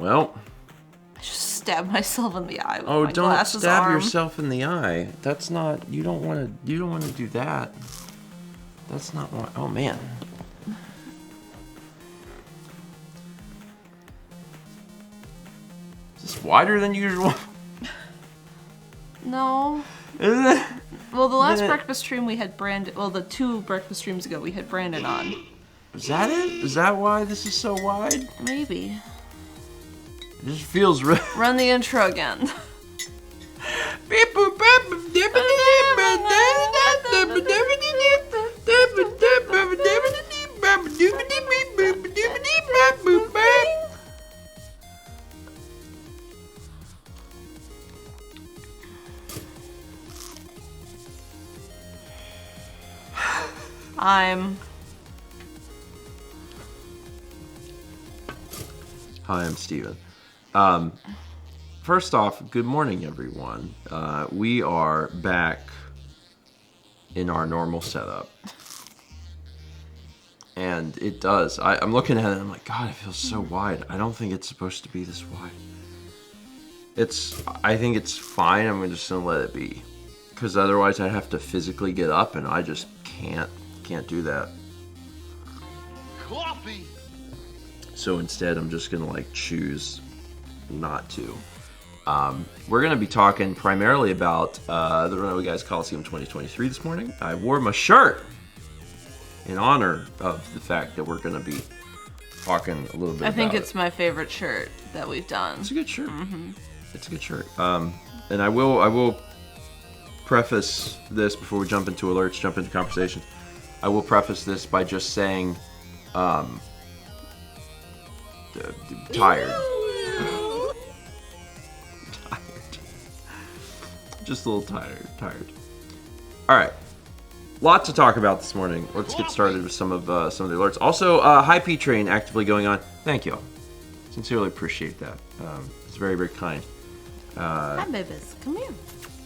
Well. I just stabbed myself in the eye with Oh, my don't glasses stab arm. yourself in the eye. That's not. You don't want to. You don't want to do that. That's not what. Oh man. Is this wider than usual? No. Isn't it? Well, the last breakfast stream we had Brandon. Well, the 2 breakfast streams ago we had Brandon on. Is that it? Is that why this is so wide? Maybe. It just feels real. Run the intro again. Hi, I'm Steven. First off, good morning, everyone. We are back in our normal setup. And it does. I'm looking at it and I'm like, God, it feels so wide. I don't think it's supposed to be this wide. I think it's fine. I'm just going to let it be. Because otherwise I'd have to physically get up and I just can't do that. Coffee. So instead, I'm just going to like choose not to. We're going to be talking primarily about the Runaway Guys Colosseum 2023 this morning. I wore my shirt in honor of the fact that we're going to be talking a little bit about it. I think it's my favorite shirt that we've done. It's a good shirt. Mm-hmm. It's a good shirt. And I will preface this before we jump into alerts, jump into conversations. I will preface this by just saying, tired. Just a little tired. All right. Lot to talk about this morning. Let's get started with some of the alerts. Also, High P Train actively going on. Thank you all. Sincerely appreciate that. It's very, very kind. Hi, babies. Come here.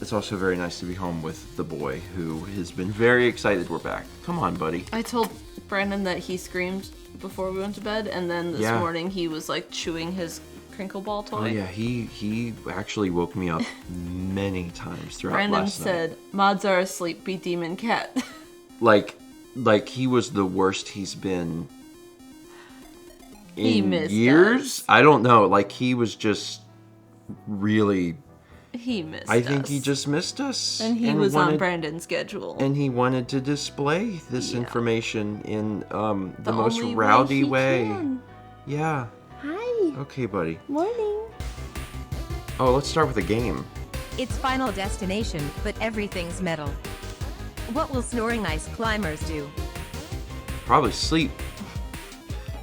It's also very nice to be home with the boy, who has been very excited we're back. Come on, buddy. I told Brandon that he screamed before we went to bed, and then this morning he was like chewing his crinkle ball toy. Oh yeah, he actually woke me up many times throughout Brandon last night. said, "Mods are asleep, be demon cat." Like he was the worst he's been He in missed years. us. I don't know. Like he was just really. He missed us. I think he just missed us. And he was on Brandon's schedule. And he wanted to display this information in the most only rowdy way. way. Yeah. Hi. Okay, buddy. Morning. Oh, let's start with a game. It's Final Destination, but everything's metal. What will snoring ice climbers do? Probably sleep.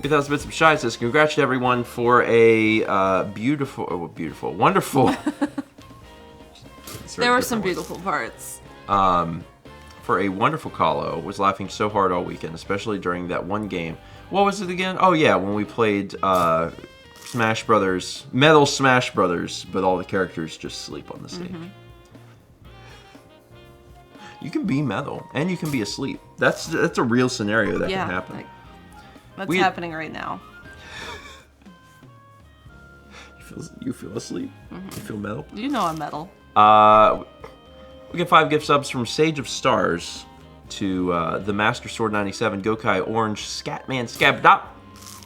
2000 Bits of Shy says, congrats to everyone for a wonderful. There were some beautiful parts. For a wonderful call-o. Was laughing so hard all weekend, especially during that one game. What was it again? Oh yeah, when we played Smash Brothers, Metal Smash Brothers, but all the characters just sleep on the stage. Mm-hmm. You can be metal, and you can be asleep. That's a real scenario that can happen. Like, that's happening right now. You feel asleep? Mm-hmm. You feel metal? You know I'm metal. We get 5 gift subs from Sage of Stars to the Master Sword 97, Gokai Orange, Scatman Scabdop,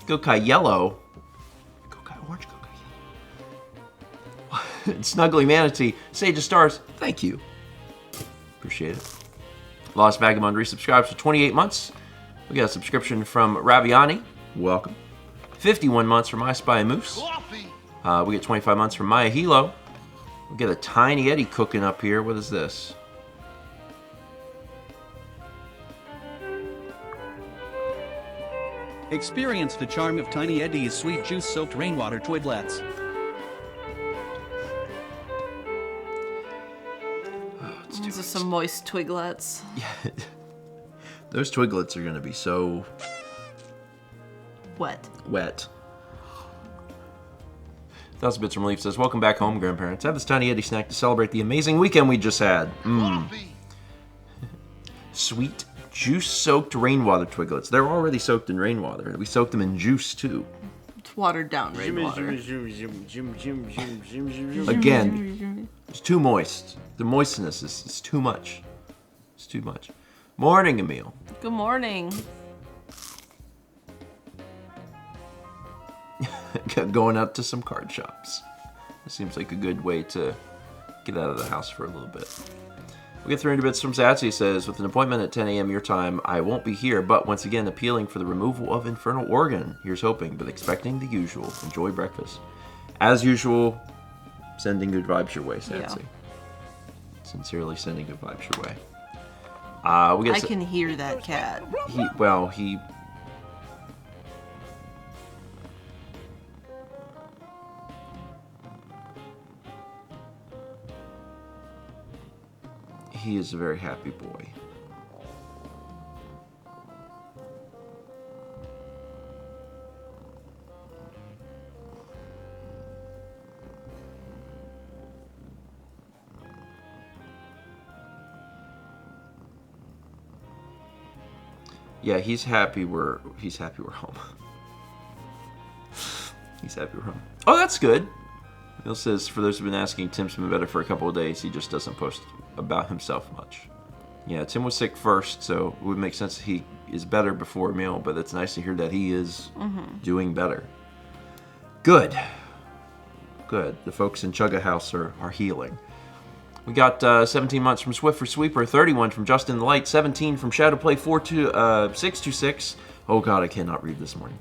Gokai Yellow, Gokai Orange, Gokai Yellow, Snuggly Manatee, Sage of Stars, thank you. Appreciate it. Lost Vagabond resubscribes for 28 months. We got a subscription from Raviani, welcome. 51 months from I Spy a Moose. We get 25 months from Maya Hilo. We get a Tiny Eddie cooking up here. What is this? Experience the charm of Tiny Eddie's sweet juice-soaked rainwater twiglets. These are some moist twiglets. Yeah. Those twiglets are going to be so... wet. 1000 Bits from Leaf says, welcome back home, grandparents. Have this Tiny Eddie snack to celebrate the amazing weekend we just had. Sweet, juice-soaked rainwater twiglets. They're already soaked in rainwater. We soaked them in juice, too. It's Watered down rainwater. Again, it's too moist. The moistness is too much. It's too much. Morning, Emil. Good morning. Going out to some card shops. It seems like a good way to get out of the house for a little bit. We get 300 bits from Zatsy. Says, with an appointment at 10 a.m. your time, I won't be here, but once again appealing for the removal of Infernal Organ. Here's hoping, but expecting the usual. Enjoy breakfast. As usual, sending good vibes your way, Zatsy. Yeah. Sincerely sending good vibes your way. I can hear that cat. He is a very happy boy. Yeah, he's happy we're home. He's happy we're home. Oh, that's good. Bill says, for those who've been asking, Tim's been better for a couple of days. He just doesn't post about himself much. Yeah, Tim was sick first, so it would make sense that he is better before Emil, but it's nice to hear that he is doing better. Good. Good. The folks in Chugga House are healing. We got 17 months from Swift for Sweeper, 31 from Justin the Light, 17 from Shadowplay 626. Oh god, I cannot read this morning.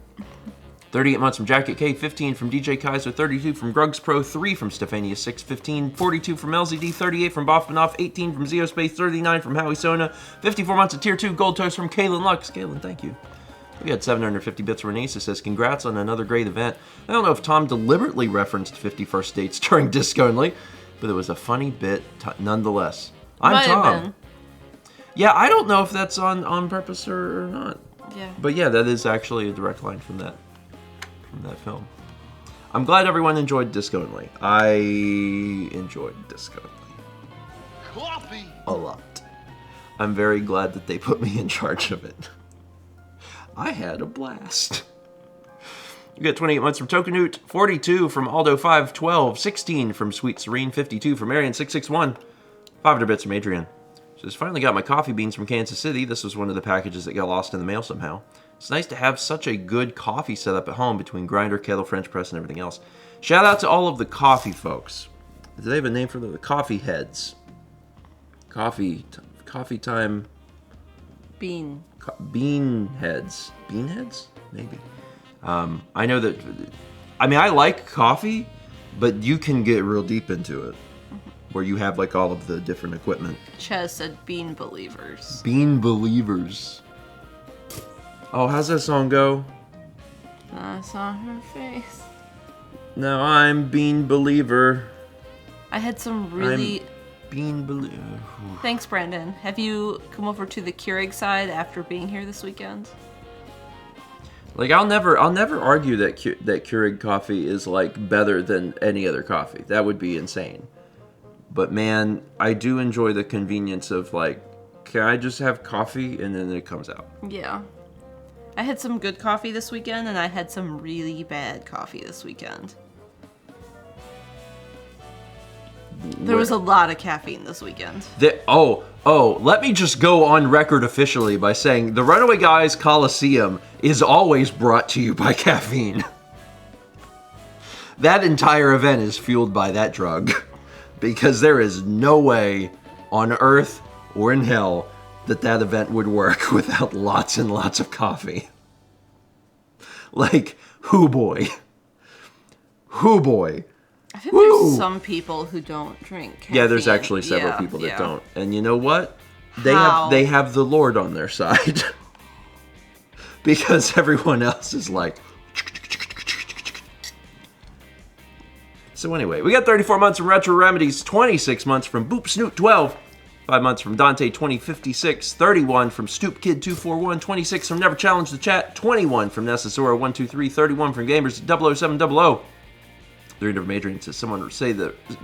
38 months from Jacket K, 15 from DJ Kaiser, 32 from Grugs Pro, 3 from Stephania 615, 42 from LZD, 38 from Boffmanoff, 18 from Zeospace, 39 from Howie Sona, 54 months of Tier 2 Gold Toast from Kalen Lux. Kalen, thank you. We got 750 bits from Renisa. Says, congrats on another great event. I don't know if Tom deliberately referenced 51st dates during Disc Only, but it was a funny bit nonetheless. I'm Tom. Yeah, I don't know if that's on purpose or not. Yeah. But yeah, that is actually a direct line from that film. I'm glad everyone enjoyed Disc Only. I enjoyed Disc Only. Coffee! A lot. I'm very glad that they put me in charge of it. I had a blast. We got 28 months from Tokenute, 42 from Aldo512, 16 from Sweet Serene, 52 from Marion661, 500 bits from Adrian. Says, finally got my coffee beans from Kansas City. This was one of the packages that got lost in the mail somehow. It's nice to have such a good coffee setup at home between grinder, kettle, French press, and everything else. Shout out to all of the coffee folks. Do they have a name for them? The coffee heads. Coffee time. Bean heads. Bean heads? Maybe. I know that. I mean, I like coffee, but you can get real deep into it, where you have like all of the different equipment. Chaz said, "Bean believers." Bean believers. Oh, how's that song go? I saw her face. Now I'm Bean Believer. I had some really... Bean Believer. Thanks, Brandon. Have you come over to the Keurig side after being here this weekend? Like, I'll never argue that Keurig coffee is, like, better than any other coffee. That would be insane. But, man, I do enjoy the convenience of, like, can I just have coffee and then it comes out? Yeah. I had some good coffee this weekend, and I had some really bad coffee this weekend. There was a lot of caffeine this weekend. Let me just go on record officially by saying the Runaway Guys Colosseum is always brought to you by caffeine. That entire event is fueled by that drug. Because there is no way on Earth or in hell that event would work without lots and lots of coffee. Like, hoo boy. I think there's some people who don't drink caffeine. Yeah, there's actually several people that don't. And you know what? They have the Lord on their side. Because everyone else is like... So anyway, we got 34 months from Retro Remedies, 26 months from Boop Snoot 12, 5 months from Dante 2056, 31 from Stoop Kid 241, 26 from Never Challenge the Chat, 21 from Necessora 123, 31 from Gamers 00700. 300 from Adrian says,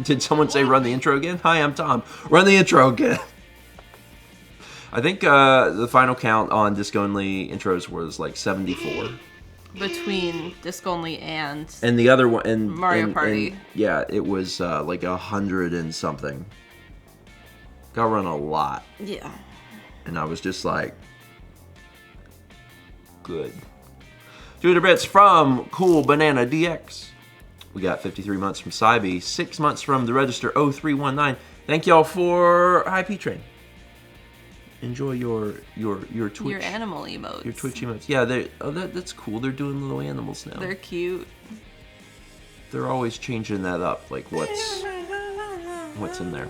did someone say run the intro again? Hi, I'm Tom. Run the intro again. I think the final count on Disc Only intros was like 74. between disc only and the other one and Mario Party. Yeah, it was like 100 and something. Got run a lot. Yeah. And I was just like, good. 200 bits from Cool Banana DX. We got 53 months from Cybe, 6 months from the Register 0319. Thank y'all for IP Train. Enjoy your Twitch. Your animal emotes. Your Twitch emotes. Yeah, that's cool. They're doing little animals now. They're cute. They're always changing that up, like what's in there.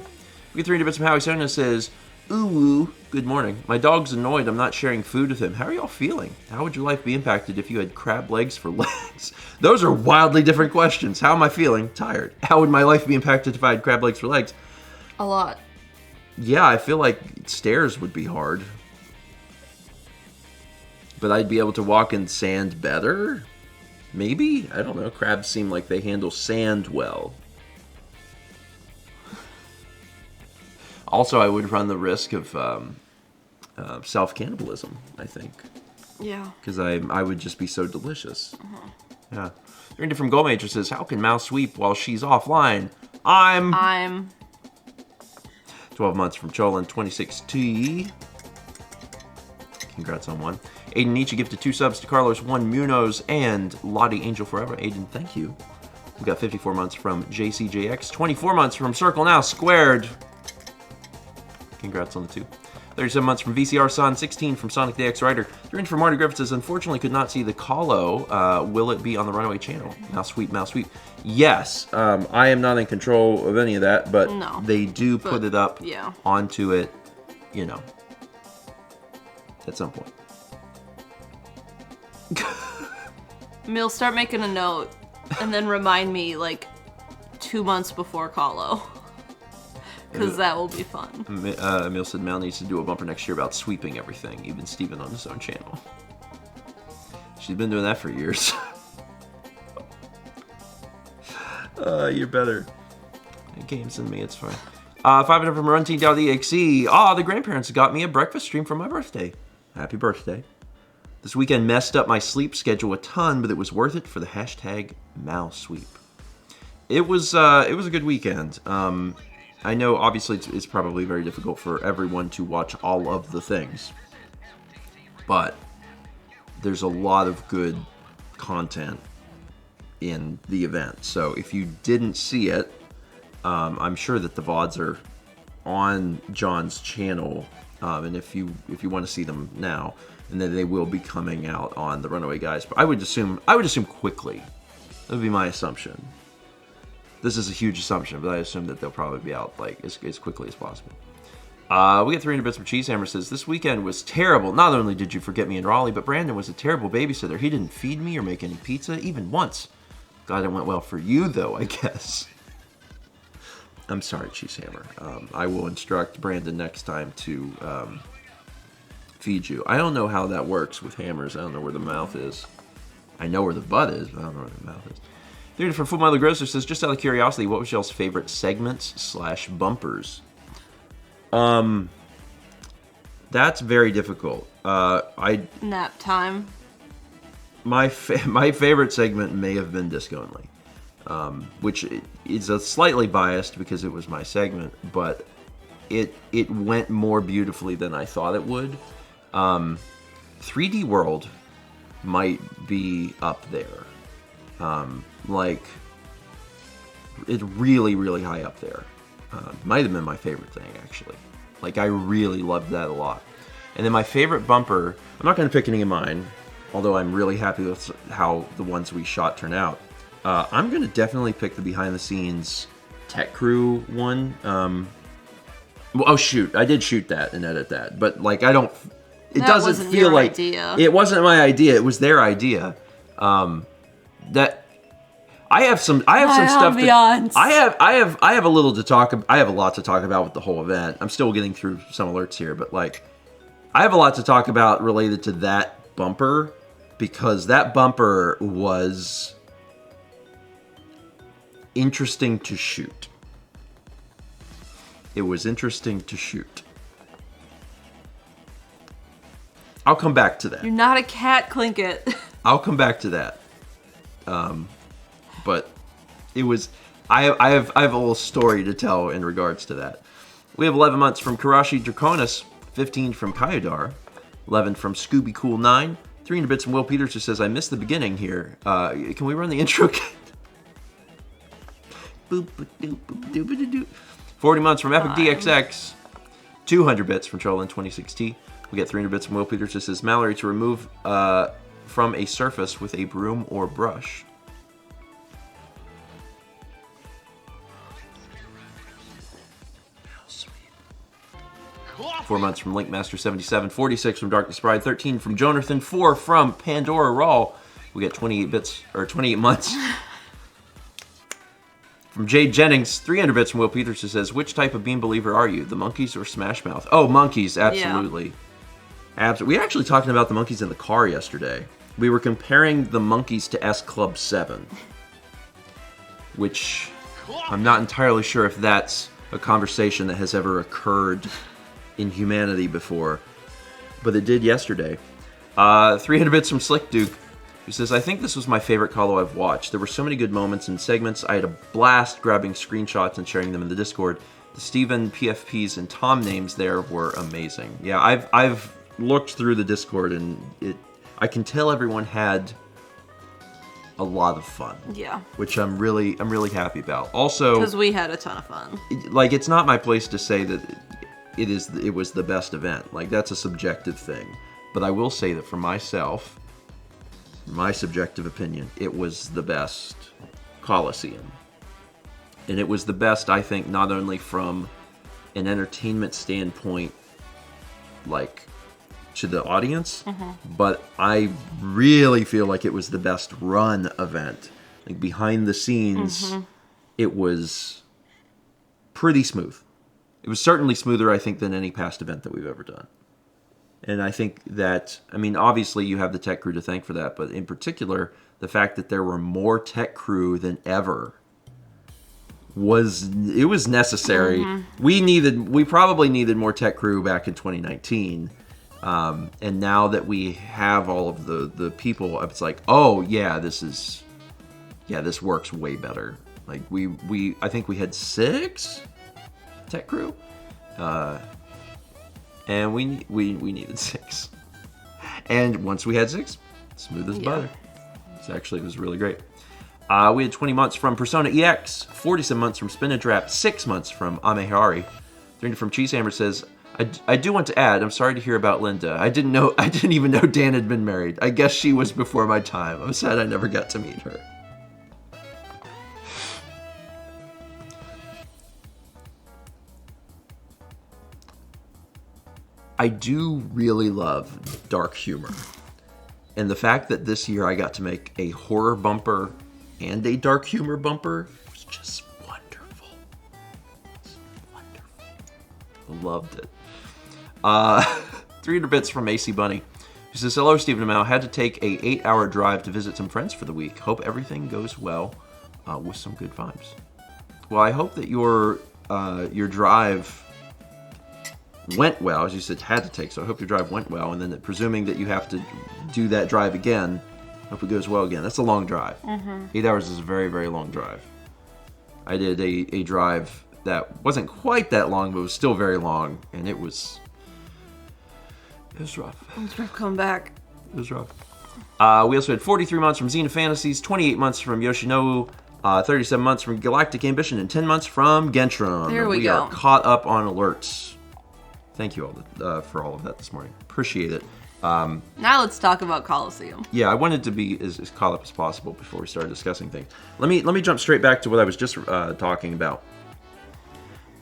We get 300 bits from Howie Sona says, ooh, good morning. My dog's annoyed I'm not sharing food with him. How are y'all feeling? How would your life be impacted if you had crab legs for legs? Those are wildly different questions. How am I feeling? Tired. How would my life be impacted if I had crab legs for legs? A lot. Yeah, I feel like stairs would be hard. But I'd be able to walk in sand better? Maybe? I don't know. Crabs seem like they handle sand well. Also, I would run the risk of self-cannibalism, I think. Yeah. Because I would just be so delicious. Yeah. They're different Gold Major says, how can Mouse sweep while she's offline? I'm 12 months from Cholin 26T. Congrats on one. Aiden Nietzsche gifted 2 subs to Carlos, 1 Munoz, and Lottie Angel Forever. Aiden, thank you. We got 54 months from JCJX, 24 months from Circle Now Squared. Congrats on the 2. 37 months from VCR Son, 16 from Sonic the X Rider. 3 from Marty Griffith says, unfortunately could not see the Colo. Will it be on the Runaway channel? Mouse sweep, mouse sweep. Yes, I am not in control of any of that, but they do put it up onto it, you know, at some point. Mill, start making a note and then remind me like 2 months before Colo. Because that will be fun. Emil said Mel needs to do a bumper next year about sweeping everything, even Steven on his own channel. She's been doing that for years. You're better at games than me, it's fine. 500 from Run Team Down the EXE. The grandparents got me a breakfast stream for my birthday. Happy birthday. This weekend messed up my sleep schedule a ton, but it was worth it for the hashtag Mouse Sweep. It was a good weekend. I know, obviously, it's probably very difficult for everyone to watch all of the things, but there's a lot of good content in the event. So if you didn't see it, I'm sure that the VODs are on John's channel, and if you want to see them now, and then they will be coming out on the Runaway Guys. But I would assume quickly. That would be my assumption. This is a huge assumption, but I assume that they'll probably be out like as quickly as possible. We get 300 bits from Cheesehammer says, this weekend was terrible. Not only did you forget me in Raleigh, but Brandon was a terrible babysitter. He didn't feed me or make any pizza, even once. Glad it went well for you, though, I guess. I'm sorry, Cheesehammer. I will instruct Brandon next time to feed you. I don't know how that works with hammers. I don't know where the mouth is. I know where the butt is, but I don't know where the mouth is. Dude from Full Mother Grosser says, just out of curiosity, what was y'all's favorite segments/bumpers? That's very difficult. Nap time. My favorite segment may have been Disc Only, which is a slightly biased because it was my segment, but it went more beautifully than I thought it would. 3D World might be up there. Like, it's really, really high up there. Might have been my favorite thing, actually. Like, I really loved that a lot. And then my favorite bumper, I'm not going to pick any of mine, although I'm really happy with how the ones we shot turn out. I'm going to definitely pick the behind-the-scenes Tech Crew one. Oh, shoot. I did shoot that and edit that. But, like, I don't... It doesn't feel like... Idea. It wasn't my idea. It was their idea. That... I have some stuff. I have a little to talk. I have a lot to talk about with the whole event. I'm still getting through some alerts here, but like, I have a lot to talk about related to that bumper because that bumper was interesting to shoot. It was interesting to shoot. I'll come back to that. You're not a cat, Clinkett. I'll come back to that. But it was... I have a little story to tell in regards to that. We have 11 months from Karashi Draconis, 15 from Kyodar, 11 from Scooby Cool 9, 300 bits from Will Peters, who says, I missed the beginning here. Can we run the intro again? 40 months from Epic DXX, 200 bits from Trollin26T. We get 300 bits from Will Peters, who says, Mallory to remove from a surface with a broom or brush. Coffee. 4 months from Linkmaster77, 46 from Darkness Bride, 13 from Jonathan, 4 from Pandora Raw. We get 28 bits, or 28 months. From Jade Jennings, 300 bits from Will Peters, who says, which type of Bean Believer are you, the monkeys or Smash Mouth? Oh, monkeys, absolutely. Yeah. We were actually talking about the monkeys in the car yesterday. We were comparing the monkeys to S Club 7, which I'm not entirely sure if that's a conversation that has ever occurred in humanity before, but it did yesterday. 300 bits from Slick Duke, who says, I think this was my favorite Colo I've watched. There were so many good moments and segments. I had a blast grabbing screenshots and sharing them in the Discord. The Steven, PFPs, and Tom names there were amazing. Yeah, I've looked through the Discord, and I can tell everyone had a lot of fun. Yeah. Which I'm really happy about. Also, because we had a ton of fun. Like, it's not my place to say that it was the best event. Like, that's a subjective thing. But I will say that for myself, my subjective opinion, it was the best Colosseum. And it was the best, I think, not only from an entertainment standpoint, like, to the audience, but I really feel like it was the best run event. Like, behind the scenes, it was pretty smooth. It was certainly smoother, I think, than any past event that we've ever done. And I think that, I mean, obviously you have the tech crew to thank for that, but in particular, the fact that there were more tech crew than ever was necessary. We probably needed more tech crew back in 2019. And now that we have all of the people, it's like, oh yeah, this works way better. Like I think we had 6 tech crew, and we needed 6. And once we had 6, smooth as butter. It was really great. We had 20 months from Persona EX, 47 months from Spinach Wrap, 6 months from Amehari. 300 from Cheesehammer says, I do want to add, I'm sorry to hear about Linda. I didn't even know Dan had been married. I guess she was before my time. I'm sad I never got to meet her. I do really love dark humor. And the fact that this year I got to make a horror bumper and a dark humor bumper was just wonderful. It's wonderful. I loved it. 300 bits from AC Bunny. He says, hello, Stephen Amell. Had to take a 8-hour drive to visit some friends for the week. Hope everything goes well with some good vibes. Well, I hope that your drive went well, as you said, had to take. So I hope your drive went well, and then presuming that you have to do that drive again, hope it goes well again. That's a long drive. 8 hours is a very, very long drive. I did a drive that wasn't quite that long, but was still very long, and it was rough. It was rough coming back. It was rough. We also had 43 months from Xena Fantasies, 28 months from Yoshinobu, 37 months from Galactic Ambition, and 10 months from Gentron. There we go. are caught up on alerts. Thank you all for all of that this morning. Appreciate it. Now let's talk about Colosseum. Yeah, I wanted to be as caught up as possible before we started discussing things. Let me jump straight back to what I was just talking about.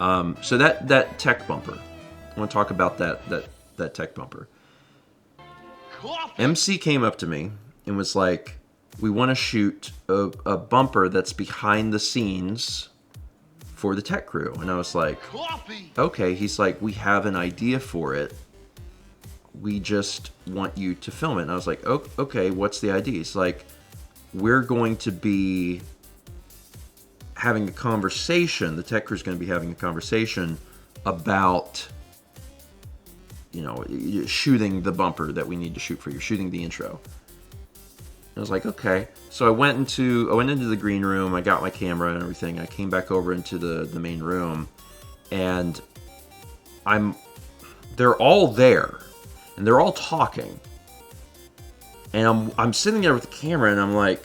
So that tech bumper. I want to talk about that tech bumper. Coffee. MC came up to me and was like, we want to shoot a bumper that's behind the scenes for the tech crew. And I was like, Coffee. okay. He's like, we have an idea for it. We just want you to film it. And I was like, oh, okay, what's the idea? He's like, we're going to be having a conversation. The tech crew is going to be having a conversation about, shooting the bumper that we need to shoot for you, shooting the intro. I was like, okay. So I went into the green room. I got my camera and everything. I came back over into the main room, and they're all there, and they're all talking, and I'm sitting there with the camera, and I'm like,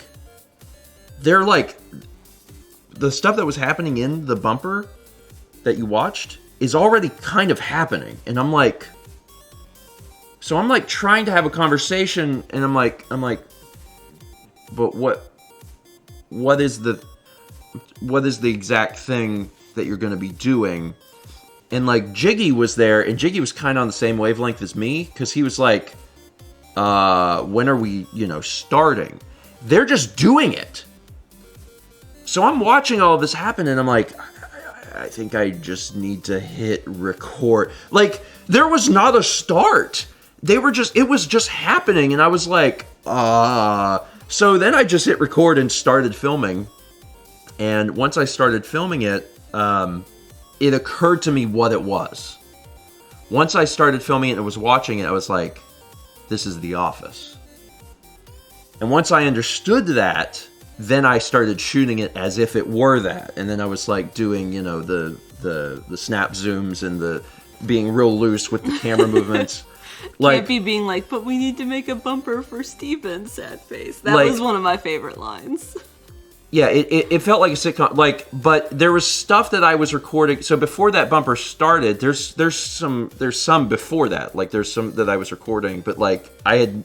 they're like, the stuff that was happening in the bumper that you watched is already kind of happening, and I'm like, so I'm like trying to have a conversation, and I'm like, but what is the exact thing that you're going to be doing? And like Jiggy was there, and Jiggy was kind of on the same wavelength as me, because he was like, when are we, starting? They're just doing it. So I'm watching all of this happen, and I'm like, I think I just need to hit record. Like, there was not a start. It was just happening, and I was like, So then I just hit record and started filming. And once I started filming it, it occurred to me what it was. Once I started filming it and was watching it, I was like, this is The Office. And once I understood that, then I started shooting it as if it were that. And then I was like doing, the snap zooms and the being real loose with the camera movements. Can't be being like, but we need to make a bumper for Steven, sad face. That was one of my favorite lines. Yeah, it felt like a sitcom. But there was stuff that I was recording. So before that bumper started, there's some before that. Like there's some that I was recording, but like I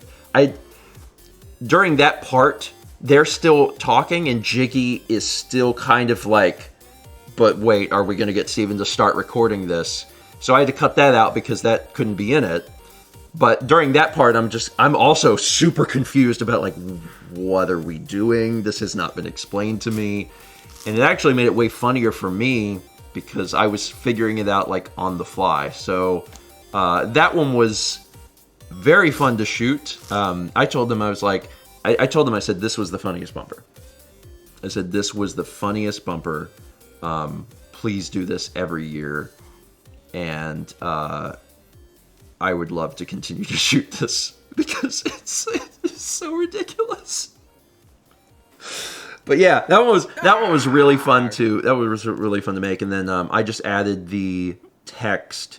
during that part, they're still talking, and Jiggy is still kind of like, but wait, are we going to get Steven to start recording this? So I had to cut that out because that couldn't be in it. But during that part, I'm also super confused about like, what are we doing? This has not been explained to me. And it actually made it way funnier for me because I was figuring it out like on the fly. So that one was very fun to shoot. I told them, I said, this was the funniest bumper. I said, this was the funniest bumper. Please do this every year. And I would love to continue to shoot this because it's so ridiculous. But yeah, that one was really fun too. That was really fun to make. And then I just added the text.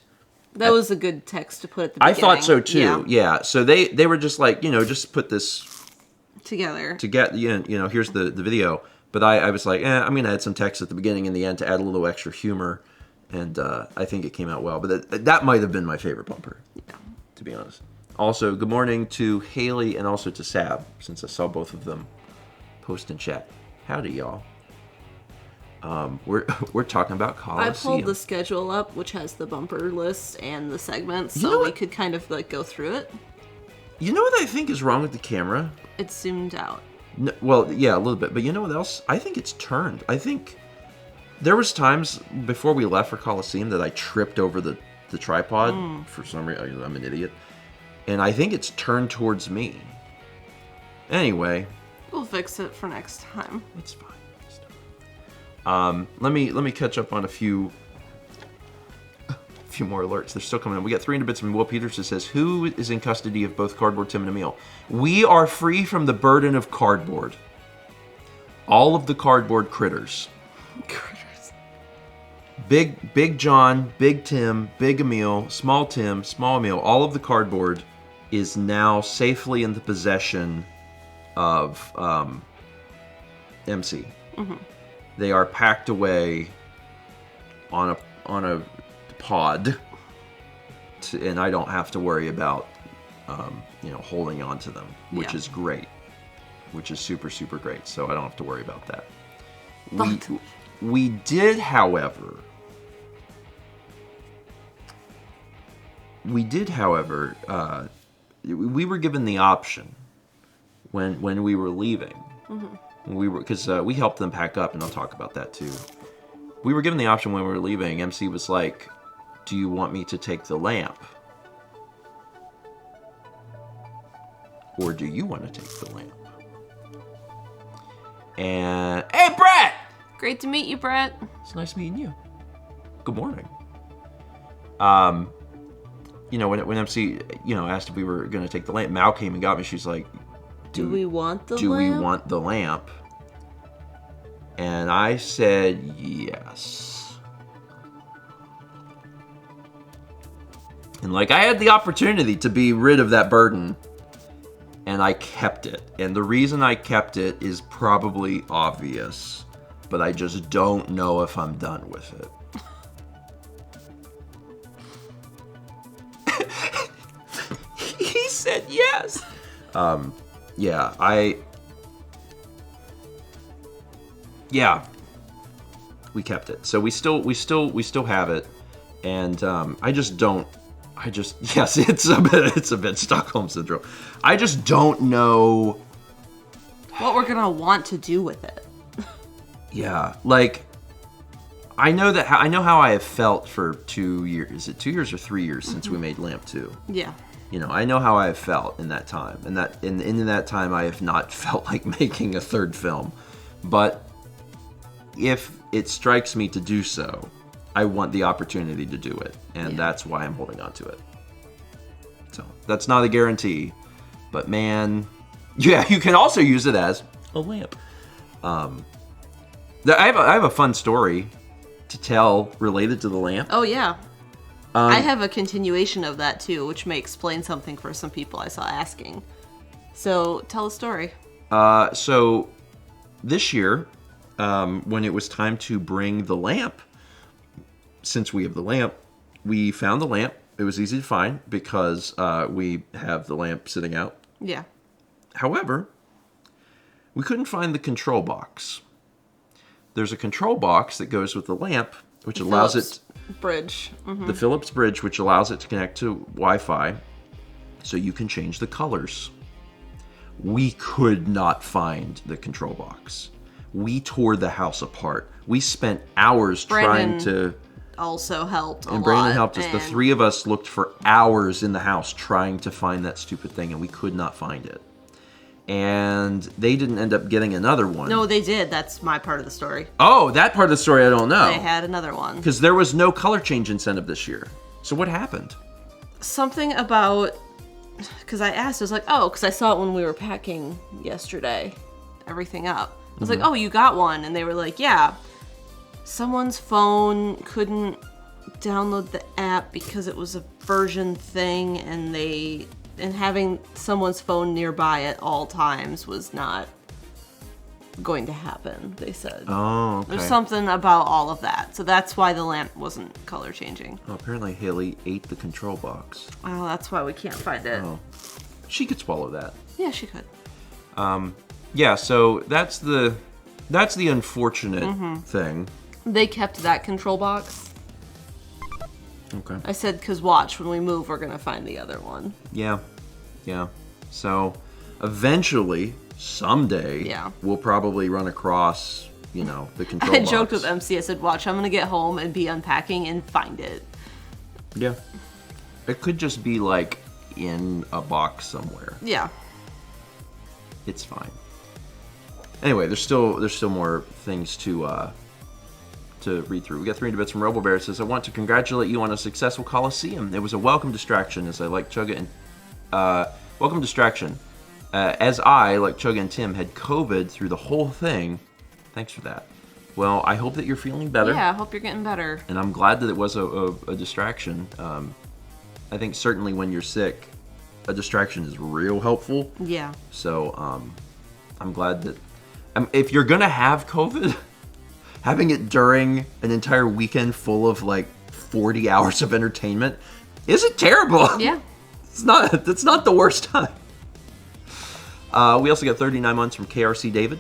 That was a good text to put at the beginning. I thought so too. Yeah. So they were just like, just put this together to get, here's the video. But I was like, I'm going to add some text at the beginning and the end to add a little extra humor. And I think it came out well. But that might have been my favorite bumper, to be honest. Also, good morning to Haley and also to Sab, since I saw both of them post in chat. Howdy, y'all. We're talking about Colosseum. I pulled the schedule up, which has the bumper list and the segments, so we could kind of like go through it. You know what I think is wrong with the camera? It's zoomed out. No, well, yeah, a little bit. But you know what else? I think it's turned. I think there was times before we left for Colosseum that I tripped over the tripod for some reason. I'm an idiot. And I think it's turned towards me. Anyway. We'll fix it for next time. It's fine. Let me catch up on a few more alerts. They're still coming in. We got 300 bits from Will Peters that says, who is in custody of both Cardboard Tim and Emil? We are free from the burden of cardboard. All of the cardboard critters. Big John, Big Tim, Big Emil, Small Tim, Small Emil, all of the cardboard is now safely in the possession of MC. Mm-hmm. They are packed away on a pod, and I don't have to worry about holding on to them, which is great, which is super, super great. So I don't have to worry about that. We did, however, we were given the option when we were leaving. Mm-hmm. Because we helped them pack up, and I'll talk about that too. We were given the option when we were leaving. MC was like, do you want me to take the lamp? Or do you want to take the lamp? And, hey, Brett! Great to meet you, Brett. It's nice meeting you. Good morning. When MC, asked if we were going to take the lamp, Mal came and got me. She's like, Do we want the do lamp? we want the lamp? And I said yes. And like, I had the opportunity to be rid of that burden, and I kept it. And the reason I kept it is probably obvious, but I just don't know if I'm done with it. He said yes. Yeah, we kept it. So we still have it, and yes, it's a bit Stockholm syndrome. I just don't know what we're gonna want to do with it. Yeah, like I know how I have felt for 2 years. Is it 2 years or 3 years since we made Lamp 2? Yeah. You know, I know how I have felt in that time, and that in that time I have not felt like making a third film. But if it strikes me to do so, I want the opportunity to do it, and that's why I'm holding on to it. So that's not a guarantee, but man, yeah, you can also use it as a lamp. I have a fun story to tell related to the lamp. Oh yeah. I have a continuation of that too, which may explain something for some people I saw asking. So tell a story. So this year, when it was time to bring the lamp, since we have the lamp, we found the lamp. It was easy to find because we have the lamp sitting out. Yeah. However, we couldn't find the control box. There's a control box that goes with the lamp, which allows it... Bridge. Mm-hmm. The Philips bridge, which allows it to connect to Wi-Fi, so you can change the colors. We could not find the control box. We tore the house apart. We spent hours trying to... also helped a lot. And Brandon helped us. The three of us looked for hours in the house trying to find that stupid thing, and we could not find it. And they didn't end up getting another one. No, they did. That's my part of the story. Oh, that part of the story I don't know. They had another one. Because there was no color change incentive this year. So what happened? Something about... Because I asked, I was like, oh, because I saw it when we were packing yesterday. Everything up. I was like, oh, you got one. And they were like, yeah. Someone's phone couldn't download the app because it was a version thing, and having someone's phone nearby at all times was not going to happen, they said. Oh, okay. There's something about all of that. So that's why the lamp wasn't color changing. Oh, apparently Haley ate the control box. Oh, that's why we can't find it. Oh. She could swallow that. Yeah, she could. Yeah, so that's the unfortunate thing. They kept that control box. Okay. I said, because watch, when we move, we're going to find the other one. Yeah. So eventually, someday, we'll probably run across, the control box. I joked with MC, I said, watch, I'm going to get home and be unpacking and find it. Yeah. It could just be, like, in a box somewhere. Yeah. It's fine. Anyway, there's still more things to read through. We got 300 bits from RoboBear. It says, I want to congratulate you on a successful Colosseum. It was a welcome distraction as I, like Chugga and... welcome distraction. As I, like Chugga and Tim, had COVID through the whole thing. Thanks for that. Well, I hope that you're feeling better. Yeah, I hope you're getting better. And I'm glad that it was a distraction. I think certainly when you're sick, a distraction is real helpful. Yeah. So, I'm glad that... if you're going to have COVID... having it during an entire weekend full of like 40 hours of entertainment isn't terrible. Yeah. It's not the worst time. We also got 39 months from KRC David,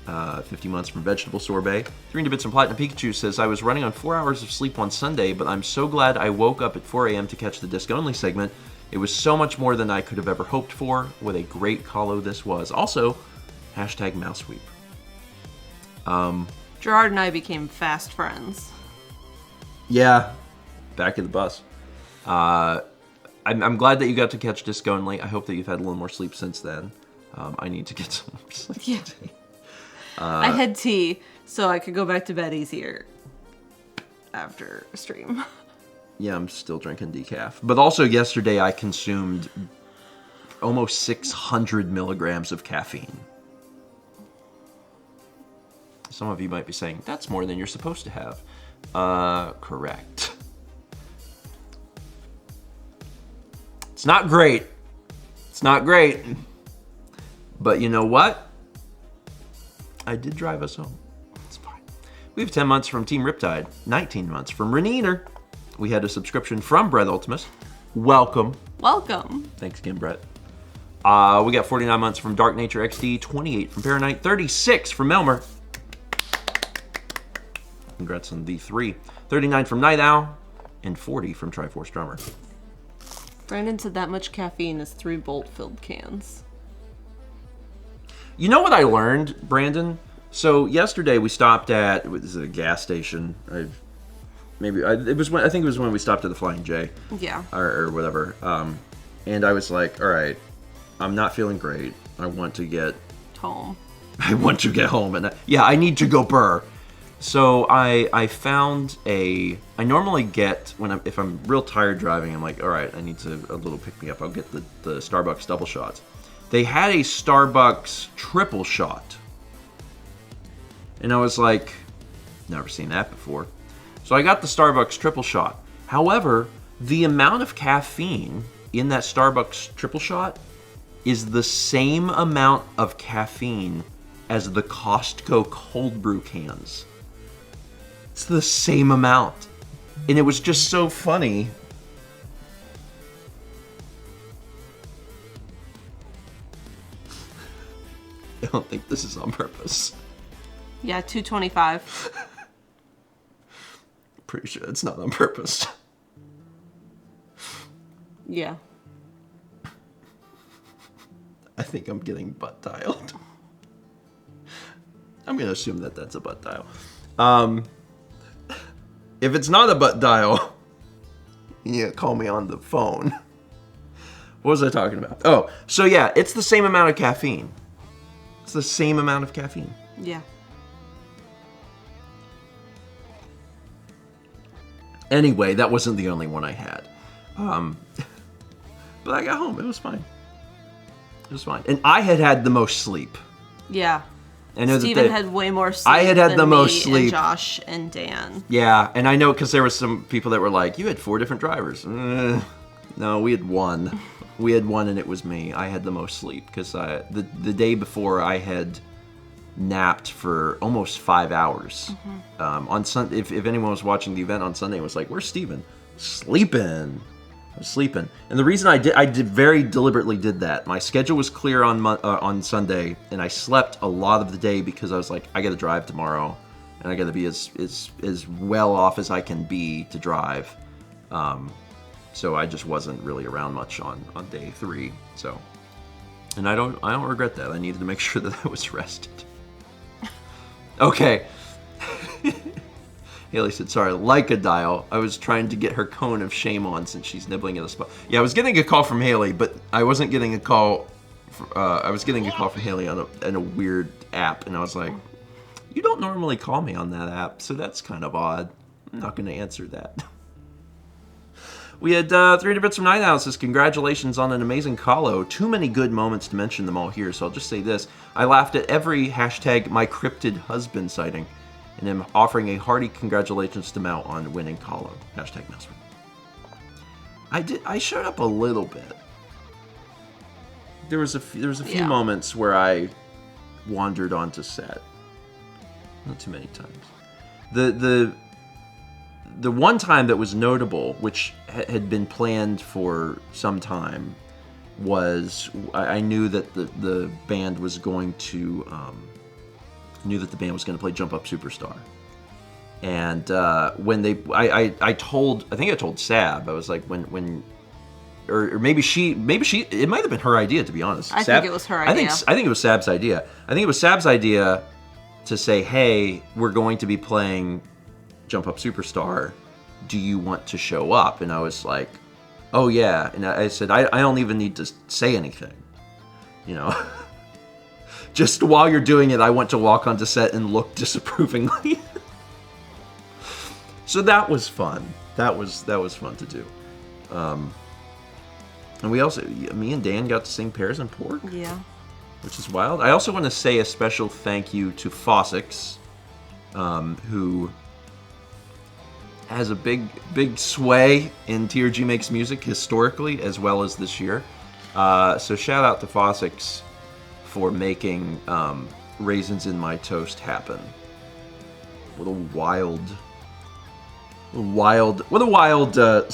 50 months from Vegetable Sorbet. 300 bits from Platinum Pikachu says, I was running on 4 hours of sleep on Sunday, but I'm so glad I woke up at 4 a.m. to catch the disc-only segment. It was so much more than I could have ever hoped for. What a great colo this was. Also, hashtag mouse sweep. Gerard and I became fast friends. Yeah, back in the bus. I'm glad that you got to catch disc only. I hope that you've had a little more sleep since then. I need to get some more sleep. Yeah. I had tea, so I could go back to bed easier after stream. Yeah, I'm still drinking decaf. But also yesterday I consumed almost 600 milligrams of caffeine. Some of you might be saying, that's more than you're supposed to have. Correct. It's not great. It's not great. But you know what? I did drive us home. It's fine. We have 10 months from Team Riptide. 19 months from Reneener. We had a subscription from Brett Ultimus. Welcome. Welcome. Thanks again, Brett. We got 49 months from Dark Nature XD. 28 from Paranite. 36 from Melmer. Congrats on the 3. 39 from Night Owl. And 40 from Triforce Drummer. Brandon said that much caffeine is 3 Bolt-filled cans. You know what I learned, Brandon? So yesterday we stopped at a gas station. I think it was when we stopped at the Flying J. Yeah. Or whatever. And I was like, all right, I'm not feeling great. I want to get home. I want to get home, and I need to go burr. So I found I normally get if I'm real tired driving, I'm like, all right, I need a little pick me up. I'll get the Starbucks double shots. They had a Starbucks triple shot, and I was like, never seen that before. So I got the Starbucks triple shot. However, the amount of caffeine in that Starbucks triple shot is the same amount of caffeine as the Costco cold brew cans. It's the same amount. And it was just so funny. I don't think this is on purpose. Yeah, 225. Pretty sure it's not on purpose. Yeah. I think I'm getting butt dialed. I'm going to assume that that's a butt dial. If it's not a butt dial, you call me on the phone. What was I talking about? Oh, so yeah, it's the same amount of caffeine. It's the same amount of caffeine. Yeah. Anyway, that wasn't the only one I had. But I got home. It was fine. It was fine. And I had the most sleep. Yeah. I know Steven had way more sleep. I had than the me most sleep. And Josh and Dan. Yeah, and I know because there were some people that were like, you had 4 different drivers. No, we had one. We had one, and it was me. I had the most sleep because the day before I had napped for almost 5 hours. Mm-hmm. On Sunday, if anyone was watching the event on Sunday, it was like, "Where's Steven?" Sleeping. I was sleeping, and the reason I very deliberately did that. My schedule was clear on Sunday, and I slept a lot of the day because I was like, I got to drive tomorrow, and I got to be as well off as I can be to drive. So I just wasn't really around much on day 3. So, and I don't regret that. I needed to make sure that I was rested. Okay. Haley said, sorry, like a dial. I was trying to get her cone of shame on since she's nibbling at a spot. Yeah, I was getting a call from Haley, but I wasn't getting a call. I was getting a call from Haley on a weird app, and I was like, you don't normally call me on that app, so that's kind of odd. I'm not going to answer that. We had 300 bits from Night Owl. Says, congratulations on an amazing call-o. Too many good moments to mention them all here, so I'll just say this. I laughed at every hashtag my cryptid husband sighting, and am offering a hearty congratulations to Mel on winning call-o. Hashtag Melsford. I showed up a little bit. There was a few moments where I wandered onto set. Not too many times. The one time that was notable, which had been planned for some time, was I knew that the band was going to play Jump Up Superstar, and when I told Sab, I was like, or maybe it might have been her idea, to be honest. I think it was her idea. I think it was Sab's idea. I think it was Sab's idea to say, hey, we're going to be playing Jump Up Superstar. Do you want to show up? And I was like, oh yeah. And I said, I don't even need to say anything. You know? Just while you're doing it, I want to walk onto set and look disapprovingly. So that was fun. That was fun to do. And we also, me and Dan got to sing Pears and Pork. Yeah. Which is wild. I also want to say a special thank you to Fossix, who has a big sway in TRG Makes Music historically as well as this year. So shout out to Fossix for making Raisins in My Toast happen. What a wild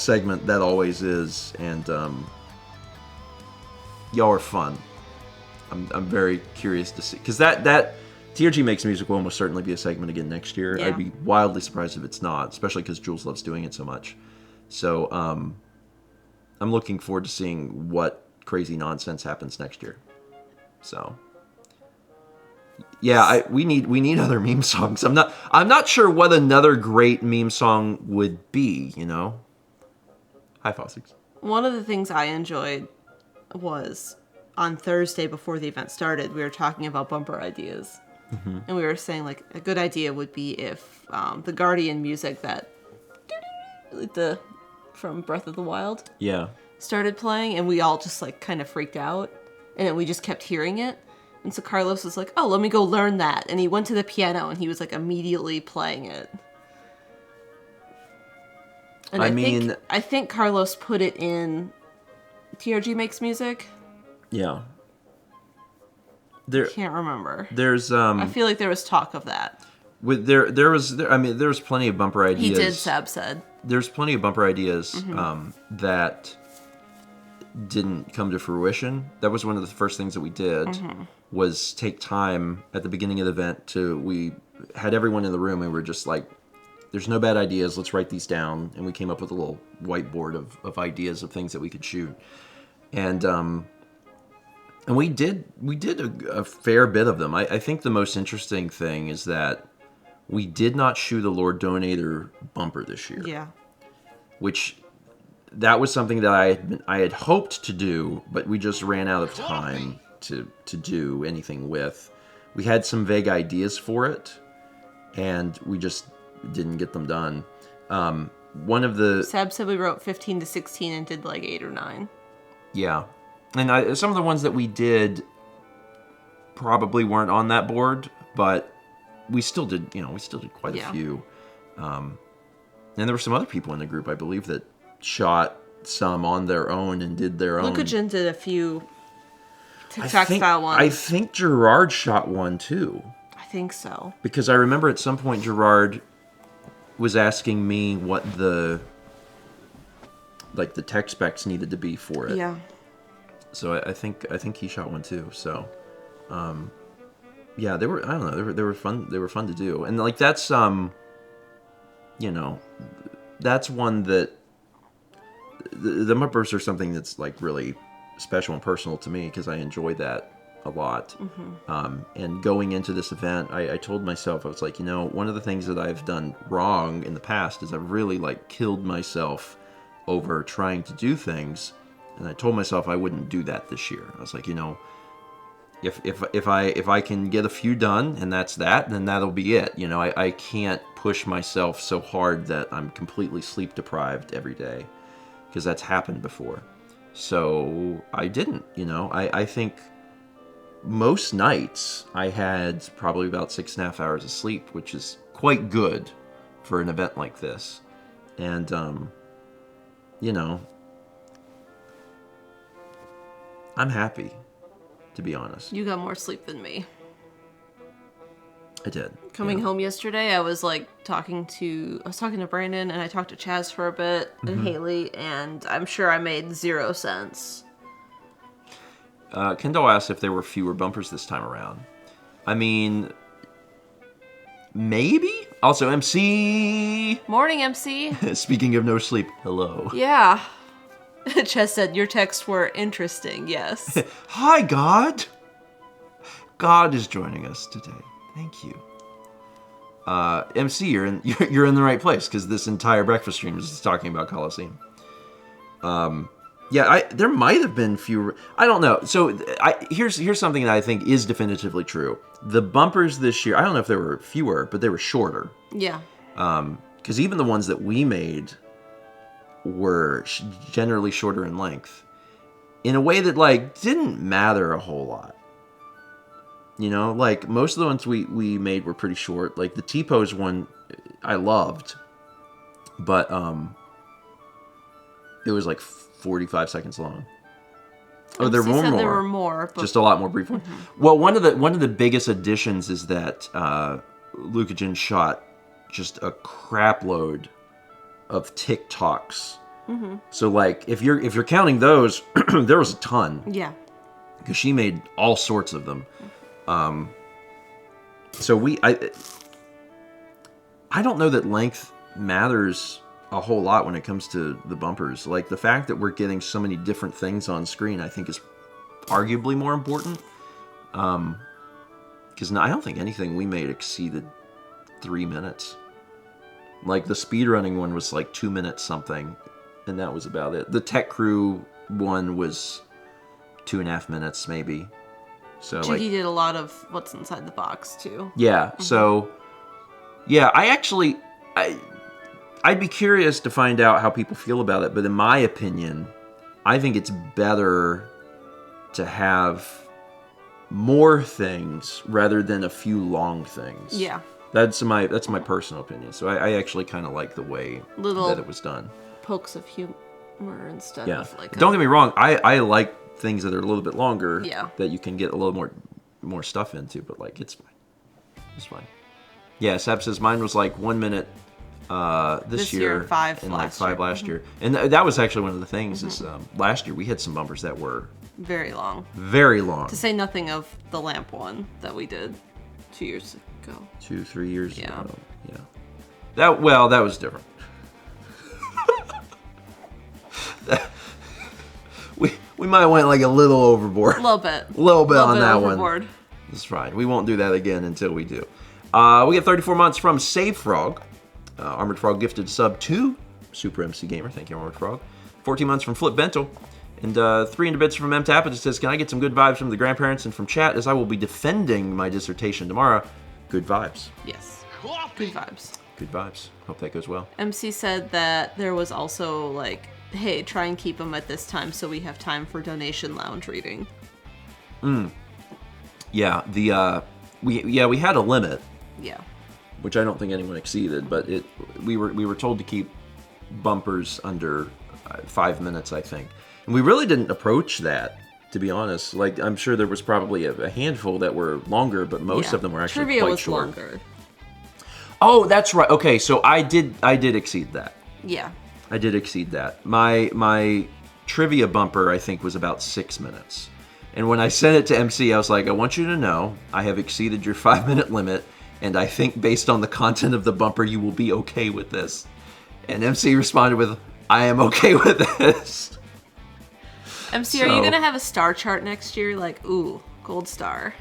segment that always is, and y'all are fun. I'm very curious to see, because that TRG Makes Music will almost certainly be a segment again next year. Yeah. I'd be wildly surprised if it's not, especially because Jules loves doing it so much. So I'm looking forward to seeing what crazy nonsense happens next year. So yeah, we need other meme songs. I'm not sure what another great meme song would be. You know. Hi, Fossix. One of the things I enjoyed was on Thursday before the event started, we were talking about bumper ideas. Mm-hmm. And we were saying, like, a good idea would be if the Guardian music that from Breath of the Wild started playing, and we all just, like, kind of freaked out, and then we just kept hearing it. And so Carlos was like, oh, let me go learn that. And he went to the piano, and he was, like, immediately playing it. And I think Carlos put it in TRG Makes Music. Yeah. Can't remember. There's I feel like there was talk of that. There was plenty of bumper ideas. He did, Seb said. There's plenty of bumper ideas that didn't come to fruition. That was one of the first things that we did was take time at the beginning of the event we had everyone in the room and we were just like, there's no bad ideas, let's write these down. And we came up with a little whiteboard of ideas of things that we could shoot. And we did a fair bit of them. I think the most interesting thing is that we did not shoot a Lord Donator bumper this year. Yeah. Which, that was something that I had hoped to do, but we just ran out of time to do anything with. We had some vague ideas for it, and we just didn't get them done. Seb said we wrote 15 to 16 and did like 8 or 9. Yeah. And some of the ones that we did probably weren't on that board, but we still did quite a few. And there were some other people in the group, I believe, that shot some on their own and did their own. Lukagen did a few TikTok style ones. I think Gerard shot one too. I think so. Because I remember at some point Gerard was asking me what the tech specs needed to be for it. Yeah. So I think he shot one too. So, yeah, they were fun. They were fun to do, and like that's that's one that the Muppers are something that's like really special and personal to me because I enjoy that a lot. Mm-hmm. And going into this event, I told myself, I was like, one of the things that I've done wrong in the past is I've really like killed myself over trying to do things. And I told myself I wouldn't do that this year. I was like, if I can get a few done and that's that, then that'll be it. I can't push myself so hard that I'm completely sleep deprived every day, because that's happened before. So I didn't. I think most nights I had probably about 6.5 hours of sleep, which is quite good for an event like this. And I'm happy, to be honest. You got more sleep than me. I did. Coming home yesterday, I was talking to Brandon, and I talked to Chaz for a bit, and Haley, and I'm sure I made 0 sense. Kendall asked if there were fewer bumpers this time around. I mean, maybe? Also, MC! Morning, MC! Speaking of no sleep, hello. Yeah. Chess said, your texts were interesting, yes. Hi, God! God is joining us today. Thank you. MC, you're in the right place, because this entire breakfast stream is talking about Colosseum. Yeah, there might have been fewer. I don't know. So here's something that I think is definitively true. The bumpers this year, I don't know if there were fewer, but they were shorter. Yeah. Because even the ones that we made were generally shorter in length. in a way that, like, didn't matter a whole lot. You know, like, most of the ones we made were pretty short. Like, the T-pose one, I loved. But, it was, like, 45 seconds long. Oh, there were more. There were more. But... Just a lot more brief ones. Mm-hmm. Well, one of the biggest additions is that Lucagen shot just a crap load of TikToks. Mm-hmm. So, like, if you're counting those, there was a ton. Yeah. Because she made all sorts of them. So I don't know that length matters a whole lot when it comes to the bumpers. Like, the fact that we're getting so many different things on screen, I think, is arguably more important. Because I don't think anything we made exceeded 3 minutes. Like, the speedrunning one was like 2 minutes something, and that was about it. The Tech Crew one was 2.5 minutes, maybe. So, Jiggy like, did a lot of what's inside the box, too. Yeah, mm-hmm. So, yeah, I'd be curious to find out how people feel about it, but in my opinion, I think it's better to have more things rather than a few long things. Yeah. That's my personal opinion. So I actually kind of like the way that it was done. Pokes of humor instead of like... Don't get me wrong, I like things that are a little bit longer that you can get a little more stuff into, but, like, it's fine. It's fine. Yeah, Sab says mine was like 1 minute this year, 5 and last like 5 year. last year. And that was actually one of the things is last year we had some bumpers that were very long. Very long. To say nothing of the lamp one that we did 2 years ago. 2-3 years ago. Yeah. That was different. We might have went like a little overboard. A little bit. A little bit on that overboard. one. That's fine. We won't do that again until we do. We get 34 months from Save Frog. Armored Frog gifted sub to Super MC Gamer. Thank you, Armored Frog. 14 months from Flip Bentel. And 300 bits from M Tapit. It says, can I get some good vibes from the grandparents and from chat as I will be defending my dissertation tomorrow? Good vibes. Yes. Good vibes. Good vibes. Hope that goes well. MC said that there was also like, hey, try and keep them at this time so we have time for donation lounge reading. Yeah, we had a limit. Yeah. Which I don't think anyone exceeded, but we were told to keep bumpers under 5 minutes, I think. And we really didn't approach that, to be honest. Like, I'm sure there was probably a handful that were longer, but most of them were actually Trivia quite was short. Longer. Oh, that's right. Okay, so I did exceed that. Yeah. I did exceed that. My trivia bumper, I think, was about 6 minutes. And when I sent it to MC, I was like, I want you to know I have exceeded your 5-minute limit, and I think based on the content of the bumper, you will be okay with this. And MC responded with, I am okay with this. MC, are you going to have a star chart next year? Like, ooh, gold star.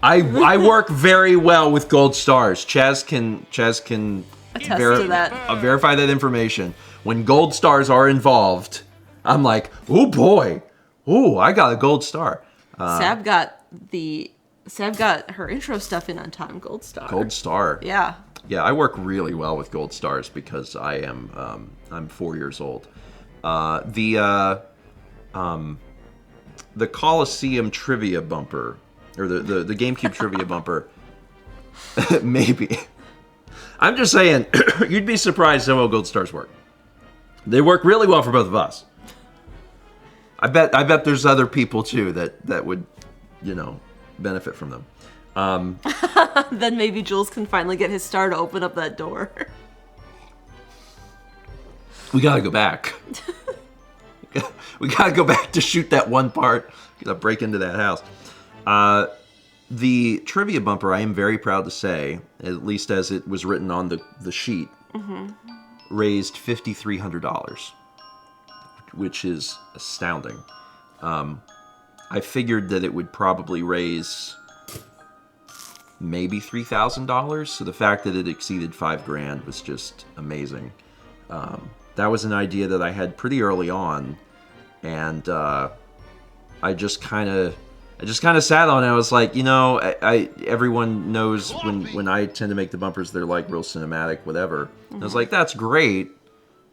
I work very well with gold stars. Chaz can attest to that. Verify that information. When gold stars are involved, I'm like, oh boy, oh, I got a gold star. Sab got her intro stuff in on time. Gold star. Gold star. Yeah. Yeah, I work really well with gold stars because I'm 4 years old. The Colosseum trivia bumper, or the GameCube trivia bumper, maybe. I'm just saying, you'd be surprised how well gold stars work. They work really well for both of us. I bet there's other people too that would, benefit from them. Then maybe Jules can finally get his star to open up that door. We gotta go back. We gotta go back to shoot that one part. Gotta break into that house. The trivia bumper, I am very proud to say, at least as it was written on the sheet, raised $5,300, which is astounding. I figured that it would probably raise maybe $3,000, so the fact that it exceeded $5,000 was just amazing. That was an idea that I had pretty early on, and I just kind of sat on it. I was like, everyone knows when I tend to make the bumpers, they're like real cinematic, whatever. And I was like, that's great,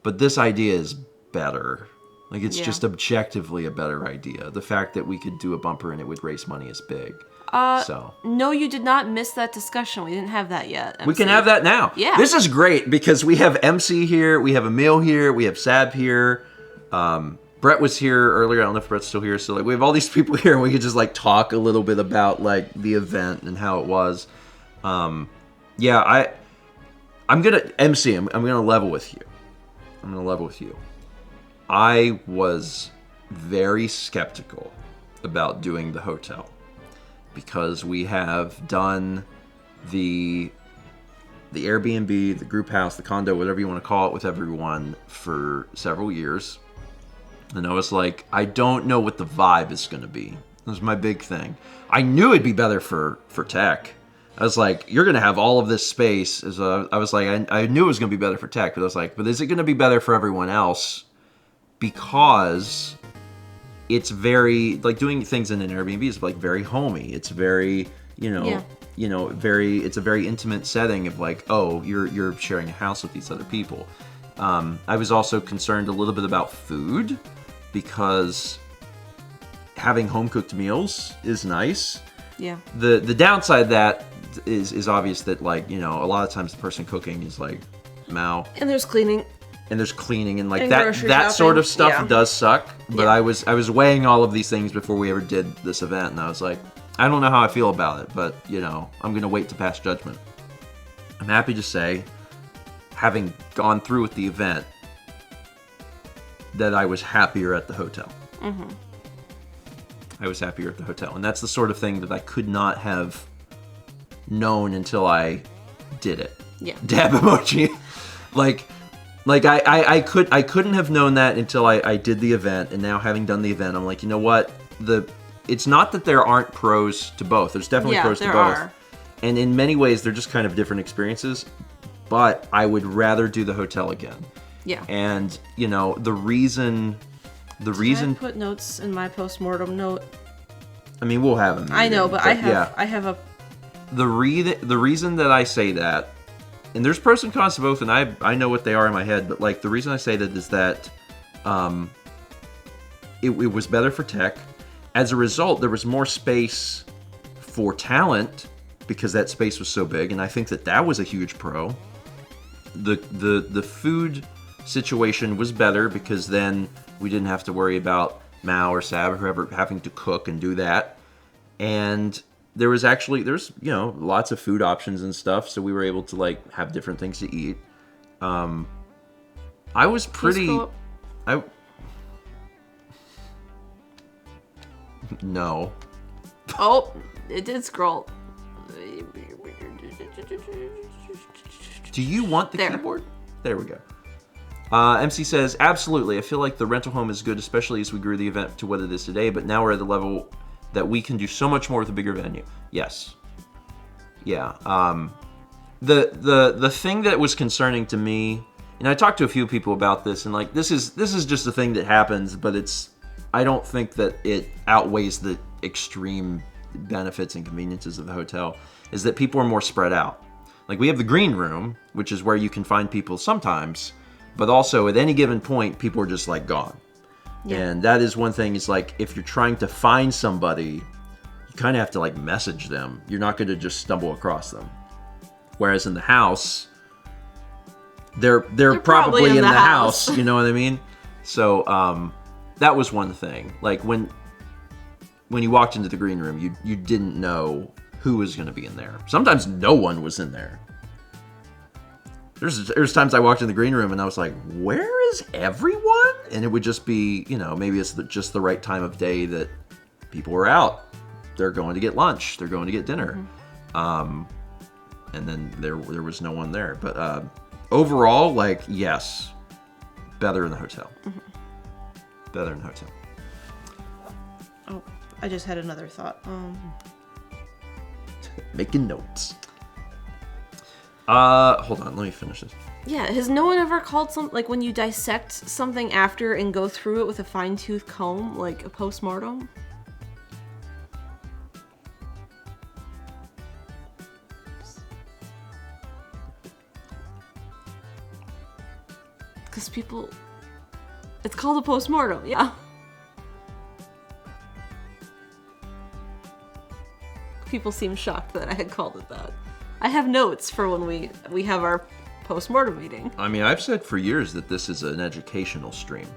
but this idea is better. Like, it's Yeah. just objectively a better idea. The fact that we could do a bumper and it would raise money is big. So No, you did not miss that discussion. We didn't have that yet. we can have that now. Yeah. This is great because we have MC here, we have Emil here, we have Sab here. Brett was here earlier. I don't know if Brett's still here. So like, we have all these people here, and we could just like talk a little bit about like the event and how it was. Yeah, I'm gonna MC. I'm gonna level with you. I was very skeptical about doing the hotel because we have done the Airbnb, the group house, the condo, whatever you want to call it, with everyone for several years. And I was like, I don't know what the vibe is going to be. That was my big thing. I knew it'd be better for tech. I was like, you're going to have all of this space. I was like, I knew it was going to be better for tech, but I was like, but is it going to be better for everyone else? Because it's very, like, doing things in an Airbnb is like very homey. It's very, it's a very intimate setting of like, oh, you're sharing a house with these other people. I was also concerned a little bit about food because having home cooked meals is nice. Yeah. The downside of that is obvious that, like, a lot of times the person cooking is like Mao. And there's cleaning. And there's cleaning and like And that grocery sort of shopping. stuff Yeah. does suck. But Yeah. I was weighing all of these things before we ever did this event, and I was like, I don't know how I feel about it, but I'm gonna wait to pass judgment. I'm happy to say, having gone through with the event, that I was happier at the hotel. Mm-hmm. I was happier at the hotel, and that's the sort of thing that I could not have known until I did it. Yeah. Dab emoji. Like I couldn't have known that until I did the event, and now having done the event, I'm like, you know what? It's not that there aren't pros to both. There's definitely pros to there both. are. And in many ways, they're just kind of different experiences. But I would rather do the hotel again. Yeah. And the reason. I put notes in my postmortem note. I mean, we'll have them. I know, but I yeah. have a. The reason that I say that, and there's pros and cons to both, and I know what they are in my head, but like the reason I say that is that it was better for tech. As a result, there was more space for talent because that space was so big, and I think that was a huge pro. The food situation was better because then we didn't have to worry about Mao or Sab or whoever having to cook and do that. And there's lots of food options and stuff, so we were able to like have different things to eat. I was pretty. No. Oh, it did scroll. Do you want the There. keyboard? There we go. MC says, absolutely. I feel like the rental home is good, especially as we grew the event to what it is today, but now we're at the level that we can do so much more with a bigger venue. Yes. Yeah. The thing that was concerning to me, and I talked to a few people about this, and like this is just a thing that happens, but I don't think that it outweighs the extreme benefits and conveniences of the hotel, is that people are more spread out. Like, we have the green room, which is where you can find people sometimes, but also at any given point, people are just like gone. Yeah. And that is one thing, is like, if you're trying to find somebody, you kind of have to like message them. You're not going to just stumble across them. Whereas in the house, they're probably in the house. You know what I mean? So that was one thing. Like when you walked into the green room, you didn't know who was going to be in there. Sometimes no one was in there. There's times I walked in the green room and I was like, where is everyone? And it would just be, maybe it's just the right time of day that people were out. They're going to get lunch. They're going to get dinner. Mm-hmm. And then there was no one there. But overall, like, yes, better in the hotel. Mm-hmm. Better in the hotel. Oh, I just had another thought. Making notes. Hold on, let me finish this. Yeah, has no one ever called like when you dissect something after and go through it with a fine-tooth comb, like a postmortem? Because people It's called a postmortem, yeah. People seem shocked that I had called it that. I have notes for when we have our postmortem meeting. I mean, I've said for years that this is an educational stream.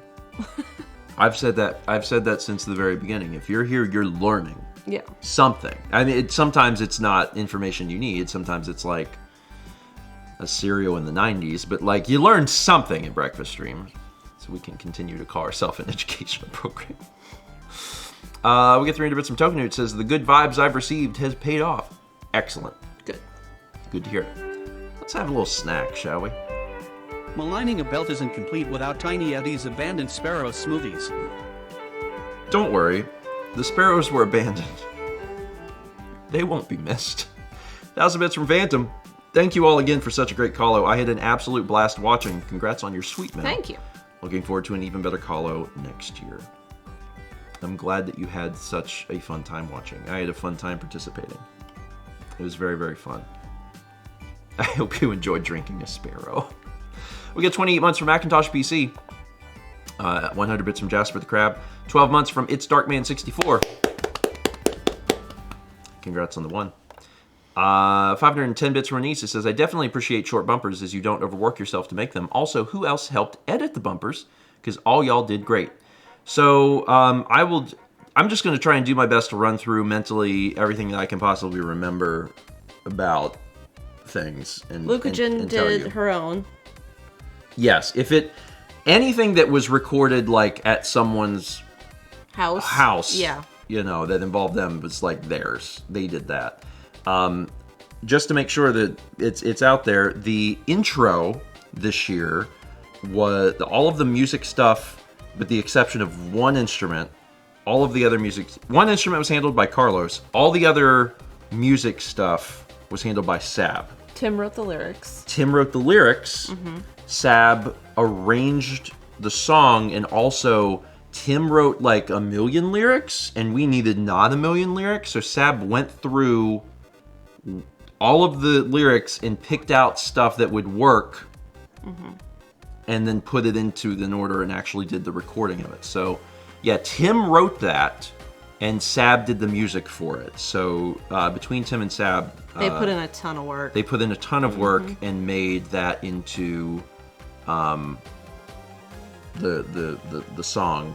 I've said that since the very beginning. If you're here, you're learning. Yeah. Something. I mean, sometimes it's not information you need. Sometimes it's like a cereal in the 90s. But like, you learn something in Breakfast Stream. So we can continue to call ourselves an educational program. We get 300 bits from Token, it says, the good vibes I've received has paid off. Excellent. Good. Good to hear. Let's have a little snack, shall we? Maligning a belt isn't complete without Tiny Eddie's abandoned sparrow smoothies. Don't worry. The sparrows were abandoned. They won't be missed. 1,000 bits from Phantom. Thank you all again for such a great call-out. I had an absolute blast watching. Congrats on your sweet mail. Thank you. Looking forward to an even better call-out next year. I'm glad that you had such a fun time watching. I had a fun time participating. It was very, very fun. I hope you enjoyed drinking a sparrow. We get 28 months from Macintosh PC. 100 bits from Jasper the Crab. 12 months from It's Darkman64. Congrats on the one. 510 bits from Renise. It says, I definitely appreciate short bumpers as you don't overwork yourself to make them. Also, who else helped edit the bumpers? Because all y'all did great. So I'm just going to try and do my best to run through mentally everything that I can possibly remember about things. And Lucagen did her own. Yes, anything that was recorded like at someone's house, yeah, you know, that involved them was like theirs. They did that. Just to make sure that it's out there. The intro this year was all of the music stuff, with the exception of one instrument. All of the other music, one instrument was handled by Carlos. All the other music stuff was handled by Sab. Tim wrote the lyrics. Mm-hmm. Sab arranged the song, and also Tim wrote like 1 million lyrics, and we needed not 1 million lyrics. So Sab went through all of the lyrics and picked out stuff that would work, and then put it into an order and actually did the recording of it. So, yeah, Tim wrote that, and Sab did the music for it. So between Tim and Sab, they put in a ton of work. They put in a ton of work and made that into the song.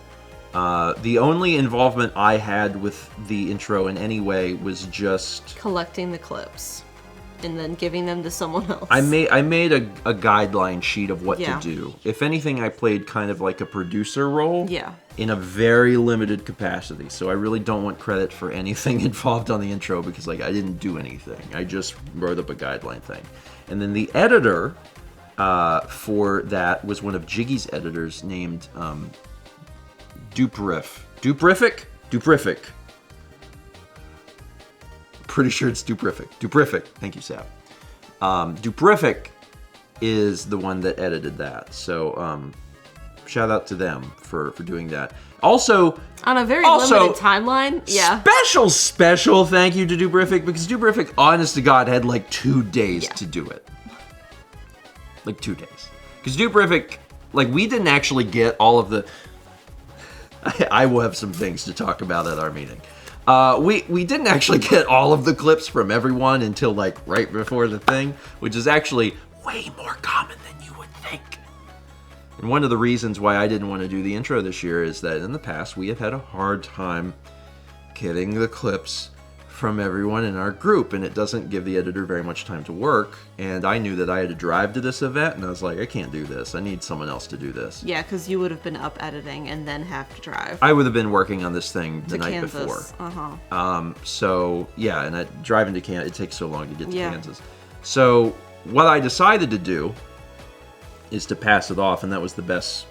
The only involvement I had with the intro in any way was just collecting the clips and then giving them to someone else. I made a guideline sheet of what to do. If anything, I played kind of like a producer role. Yeah. In a very limited capacity. So I really don't want credit for anything involved on the intro because like I didn't do anything. I just wrote up a guideline thing. And then the editor for that was one of Jiggy's editors named Duprific. Pretty sure it's Duprific. Thank you, Sab. Duprific is the one that edited that. So shout out to them for doing that. Also, on a very limited timeline. Yeah. Special thank you to Duprific, because Duprific, honest to God, had like 2 days to do it. Like 2 days. Because Duprific, like, we didn't actually get all of the... I will have some things to talk about at our meeting. We didn't actually get all of the clips from everyone until like right before the thing, which is actually way more common than you would think. And one of the reasons why I didn't want to do the intro this year is that in the past we have had a hard time getting the clips from everyone in our group, and it doesn't give the editor very much time to work. And I knew that I had to drive to this event, and I was like, I can't do this. I need someone else to do this. Yeah, because you would have been up editing and then have to drive. I would have been working on this thing the night Kansas. before. So, yeah, and driving to Kansas, it takes so long to get to Kansas. So, what I decided to do is to pass it off, and that was the best,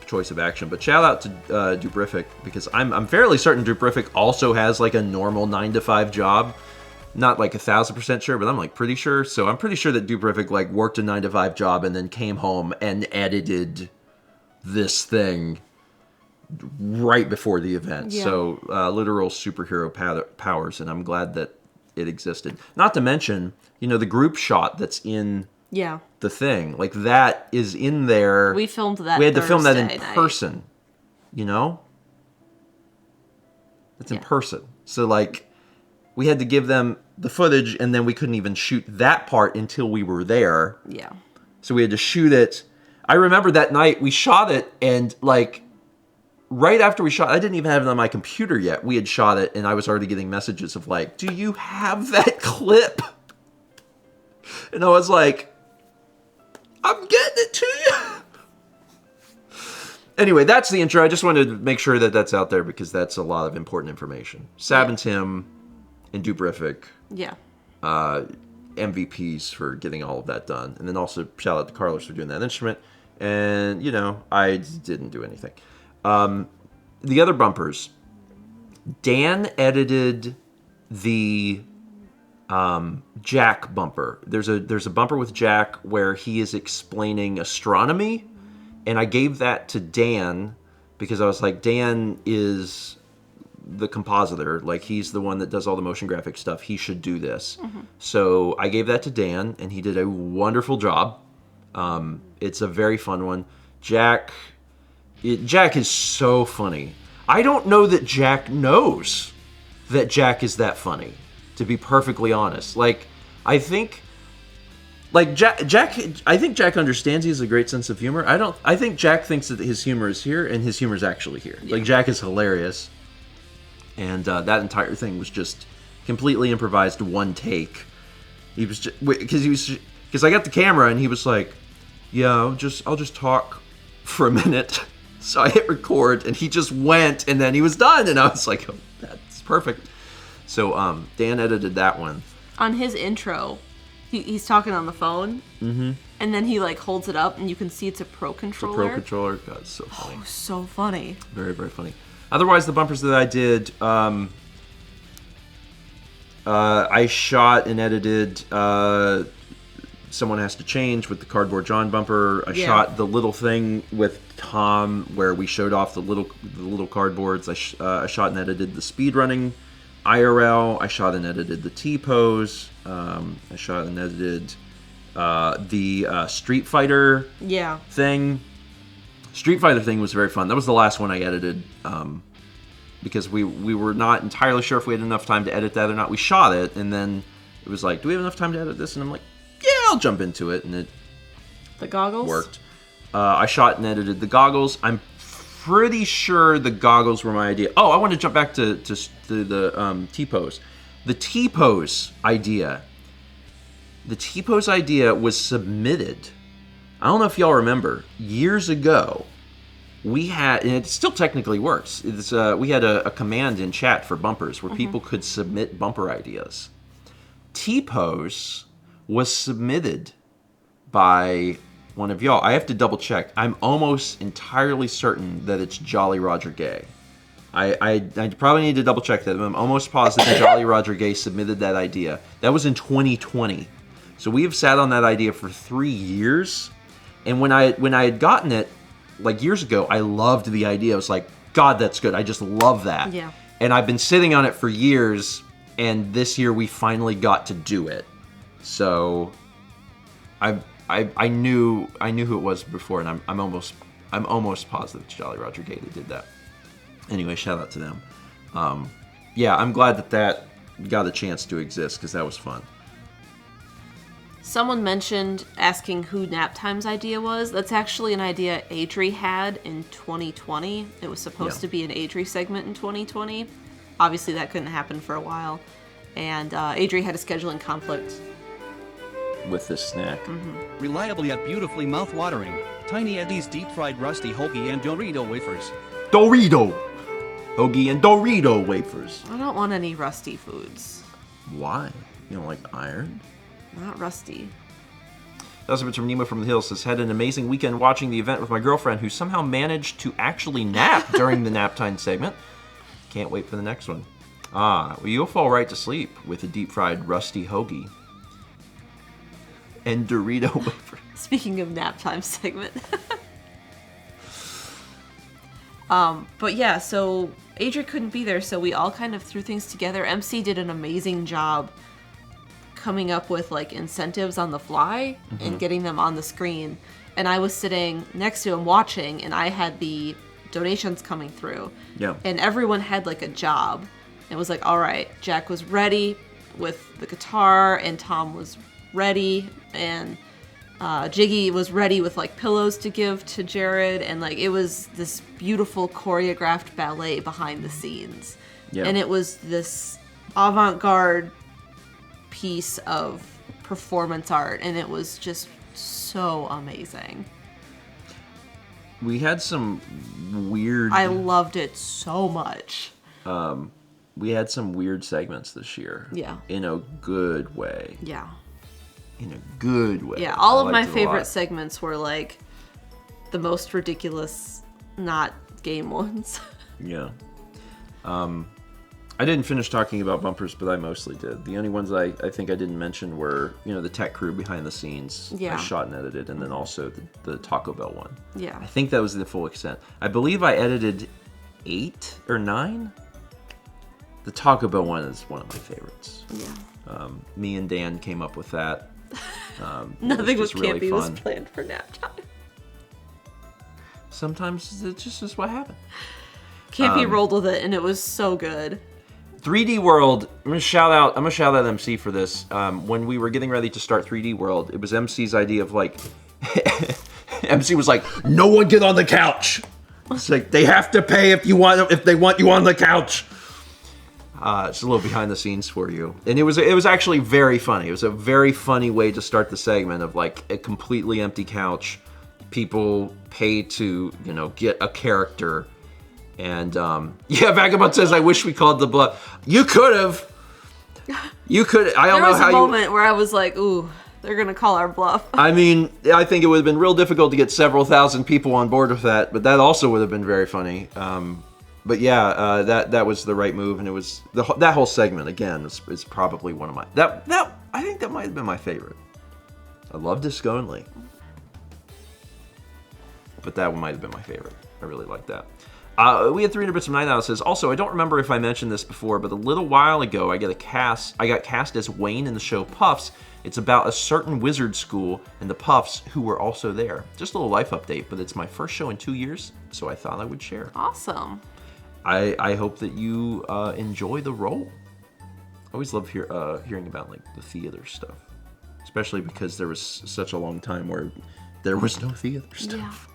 choice of action. But shout out to Duprific, because I'm fairly certain Duprific also has like a normal 9-to-5 job. Not like 1,000% sure, but I'm like pretty sure. So I'm pretty sure that Duprific like worked a 9-to-5 job and then came home and edited this thing right before the event. Yeah. So literal superhero powers, and I'm glad that it existed. Not to mention, the group shot that's in Yeah. the thing. Like, that is in there. We filmed that. We had to film that in Thursday night. person, you know? It's in person. So, like, we had to give them the footage, and then we couldn't even shoot that part until we were there. Yeah. So we had to shoot it. I remember that night we shot it, and, like, right after we shot, I didn't even have it on my computer yet. We had shot it, and I was already getting messages of, like, do you have that clip? And I was like, I'm getting it to you. Anyway, that's the intro. I just wanted to make sure that that's out there because that's a lot of important information. Sab and Tim and Dubrific. Yeah. MVPs for getting all of that done. And then also shout out to Carlos for doing that instrument. And, you know, I didn't do anything. The other bumpers. Dan edited the Jack bumper. There's a bumper with Jack where he is explaining astronomy. And I gave that to Dan because I was like, Dan is the compositor. Like, he's the one that does all the motion graphic stuff. He should do this. Mm-hmm. So I gave that to Dan, and he did a wonderful job. It's a very fun one. Jack is so funny. I don't know that Jack knows that Jack is that funny, to be perfectly honest. Like, I think... Like, Jack, I think Jack understands he has a great sense of humor. I think Jack thinks that his humor is here, and his humor is actually here. Yeah. Like, Jack is hilarious. And that entire thing was just completely improvised, one take. He was just, because I got the camera, and he was like, yeah, I'll just talk for a minute. So I hit record, and he just went, and then he was done. And I was like, oh, that's perfect. So Dan edited that one. On his intro... He's talking on the phone, and then he, like, holds it up, and you can see it's a Pro Controller. It's a Pro Controller. God, it's so funny. Oh, so funny. Very, very funny. Otherwise, the bumpers that I did, I shot and edited Someone Has to Change with the Cardboard John bumper. I shot the little thing with Tom where we showed off the little cardboards. I shot and edited the speedrunning IRL. I shot and edited the T-pose. I shot and edited the Street Fighter thing. Street Fighter thing was very fun. That was the last one I edited because we were not entirely sure if we had enough time to edit that or not. We shot it, and then it was like, do we have enough time to edit this? And I'm like, yeah, I'll jump into it. And the goggles worked. I shot and edited the goggles. I'm pretty sure the goggles were my idea. Oh, I want to jump back to the T-pose. The T-pose idea. The T-pose idea was submitted. I don't know if y'all remember. Years ago, we had, and it still technically works. It's we had a command in chat for bumpers where people could submit bumper ideas. T-pose was submitted by one of y'all. I have to double check. I'm almost entirely certain that it's Jolly Roger Gay. I probably need to double check that. I'm almost positive Jolly Roger Gay submitted that idea. That was in 2020. So we have sat on that idea for 3 years. And when I had gotten it, like years ago, I loved the idea. I was like, God, that's good. I just love that. Yeah. And I've been sitting on it for years, and this year we finally got to do it. So I knew who it was before, and I'm almost positive it's Jolly Roger Gay that did that. Anyway, shout out to them. Yeah, I'm glad that got a chance to exist because that was fun. Someone mentioned asking who Naptime's idea was. That's actually an idea Adri had in 2020. It was supposed to be an Adri segment in 2020. Obviously, that couldn't happen for a while. And Adri had a scheduling conflict. With this snack. Reliably yet beautifully mouth-watering. Tiny Eddie's deep-fried rusty hoagie and Dorito wafers. Dorito! Hoagie and Dorito wafers. I don't want any rusty foods. Why? You don't like iron? Not rusty. That's from Nemo from the Hills. Says, had an amazing weekend watching the event with my girlfriend who somehow managed to actually nap during the nap time segment. Can't wait for the next one. Well, you'll fall right to sleep with a deep-fried rusty hoagie and Dorito wafer. Speaking of nap time segment. But yeah, so Adri couldn't be there, so we all kind of threw things together. MC did an amazing job coming up with like incentives on the fly and getting them on the screen. And I was sitting next to him watching, and I had the donations coming through. Yeah. And everyone had like a job. It was like, all right, Jack was ready with the guitar, and Tom was ready, and Jiggy was ready with like pillows to give to Jared, and like it was this beautiful choreographed ballet behind the scenes. Yeah. And it was this avant-garde piece of performance art, and it was just so amazing. We had some weird... I loved it so much. We had some weird segments this year. Yeah. In a good way. Yeah. In a good way. Yeah, all I of my liked it a favorite lot. segments were like the most ridiculous, not game ones. Yeah. I didn't finish talking about bumpers, but I mostly did. The only ones I think I didn't mention were, the tech crew behind the scenes. Yeah. I shot and edited, and then also the Taco Bell one. Yeah. I think that was the full extent. I believe I edited 8 or 9. The Taco Bell one is one of my favorites. Yeah. Me and Dan came up with that. Nothing was just really campy was fun. planned for nap time. Sometimes it just is what happened. Campy rolled with it, and it was so good. 3D World, I'm gonna shout out MC for this. When we were getting ready to start 3D World, it was MC's idea of like, MC was like, no one get on the couch. It's like, they have to pay if they want you on the couch. It's a little behind the scenes for you. And it was actually very funny. It was a very funny way to start the segment of like a completely empty couch. People pay to, get a character. And, Vagabond says, I wish we called the bluff. You could have. You could. I don't know how you... There was a moment where I was like, ooh, they're going to call our bluff. I mean, I think it would have been real difficult to get several thousand people on board with that, but that also would have been very funny. But yeah, that was the right move, and it was... that whole segment, again, is probably one of my... I think that might have been my favorite. I love Disco Only. But that one might have been my favorite. I really like that. We had 300 bits of 9 out says, also, I don't remember if I mentioned this before, but a little while ago, I got cast as Wayne in the show Puffs. It's about a certain wizard school and the Puffs who were also there. Just a little life update, but it's my first show in 2 years, so I thought I would share. Awesome. I hope that you enjoy the role. I always love hearing about like the theater stuff, especially because there was such a long time where there was no theater stuff. Yeah.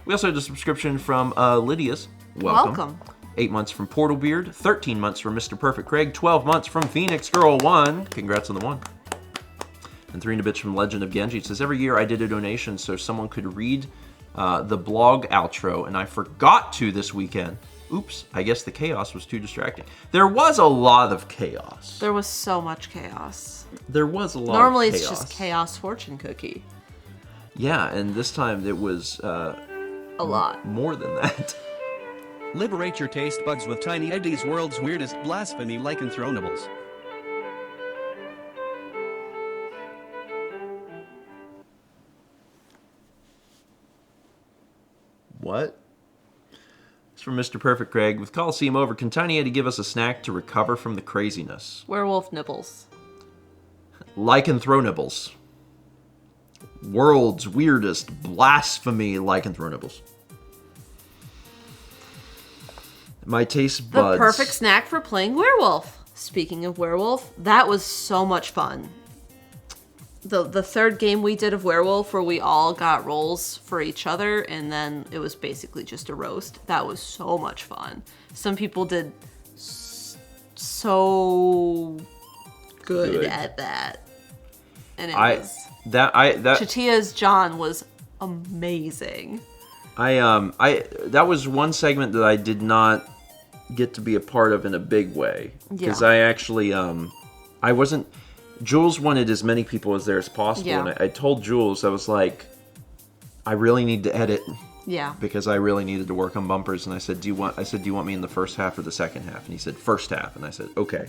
We also had a subscription from Lydia's. Welcome. 8 months from Portalbeard, 13 months from Mr. Perfect Craig, 12 months from Phoenix Girl 1. Congrats on the 1. And 300 bits from Legend of Genji. It says, every year I did a donation so someone could read the blog outro, and I forgot to this weekend. Oops, I guess the chaos was too distracting. There was a lot of chaos. There was so much chaos. There was a lot Normally of chaos. it's just chaos fortune cookie. Yeah, and this time it was... a lot. More than that. Liberate your taste buds with Tiny Eddie's world's weirdest blasphemy lycanthronables. What? It's from Mr. Perfect Craig. With Colosseum over, can Tiny Eddie give us a snack to recover from the craziness? Werewolf nibbles. Lycanthronables. World's weirdest blasphemy lycanthronables. My taste buds. The perfect snack for playing werewolf. Speaking of werewolf, that was so much fun. The third game we did of werewolf, where we all got roles for each other, and then it was basically just a roast. That was so much fun. Some people did so good at that, and Chatia's John was amazing. That was one segment that I did not get to be a part of in a big way, because I actually I wasn't. Jules wanted as many people as there as possible, and I told Jules, I was like, I really need to edit, because I really needed to work on bumpers, and I said, do you want me in the first half or the second half? And he said first half, and I said okay.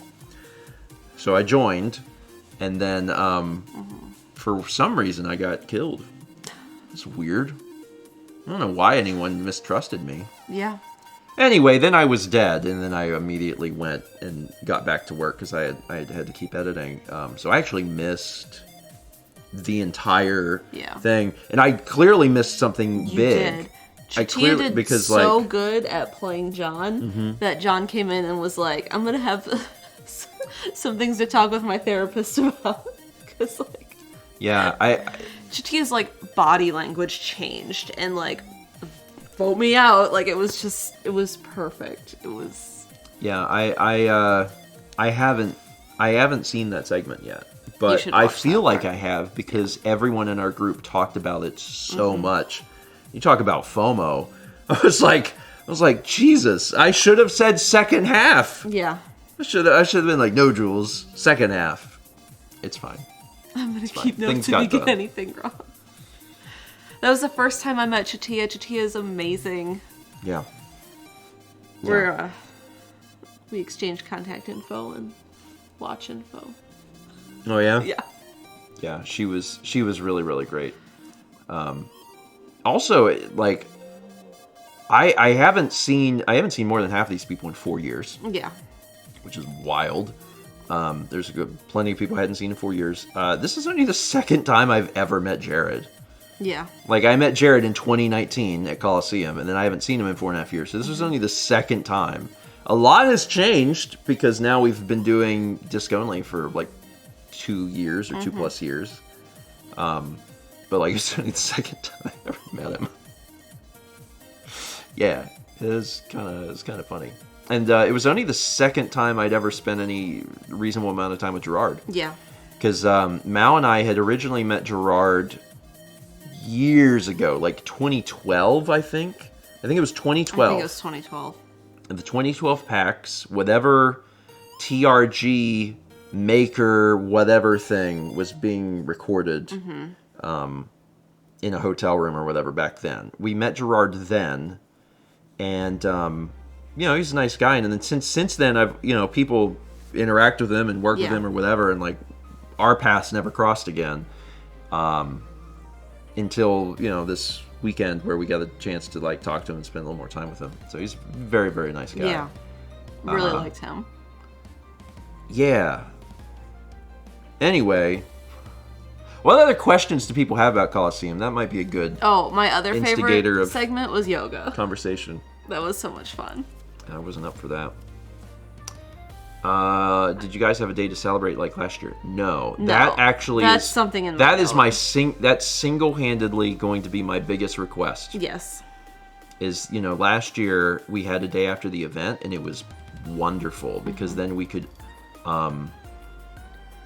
So I joined, and then for some reason I got killed. It's weird. I don't know why anyone mistrusted me. Yeah. Anyway, then I was dead, and then I immediately went and got back to work because I had to keep editing. So I actually missed the entire thing, and I clearly missed something big. Did. Chatia did because so good at playing John that John came in and was like, "I'm gonna have some things to talk with my therapist about," because like, Chatia's like body language changed and like, vote me out. Like it was perfect. It was. Yeah, I haven't seen that segment yet, but I feel like I have because everyone in our group talked about it so much. You talk about FOMO. I was like, Jesus, I should have said second half. Yeah. I should have been like, no, Jules, second half. It's fine. I'm gonna keep notes if you get anything wrong. That was the first time I met Chatia. Chatia is amazing. Yeah. We exchanged contact info and watch info. Oh yeah? Yeah. Yeah, she was really, really great. Also, like, I haven't seen more than half of these people in 4 years. Yeah. Which is wild. There's plenty of people I hadn't seen in 4 years. This is only the second time I've ever met Jared. Yeah. Like, I met Jared in 2019 at Colosseum, and then I haven't seen him in 4.5 years. So this was only the second time. A lot has changed because now we've been doing disc only for like 2 years or 2+ years. But like, it's only the second time I ever met him. Yeah, it was kind of funny. And it was only the second time I'd ever spent any reasonable amount of time with Gerard. Yeah. Because Mao and I had originally met Gerard years ago, like 2012, I think. I think it was 2012. I think it was 2012. The 2012 PAX, whatever TRG maker whatever thing was being recorded in a hotel room or whatever back then. We met Gerard then, and he's a nice guy. And then since then, I've people interact with him and work with him or whatever, and like our paths never crossed again until this weekend where we got a chance to like talk to him and spend a little more time with him. So he's a very, very nice guy. Yeah, really liked him. Yeah. Anyway, what other questions do people have about Colosseum? That might be a good my other instigator favorite segment was yoga. Conversation. That was so much fun. I wasn't up for that. Did you guys have a day to celebrate like last year? No. That actually that's something in that is my that's single-handedly going to be my biggest request. Yes. Is last year we had a day after the event and it was wonderful because then we could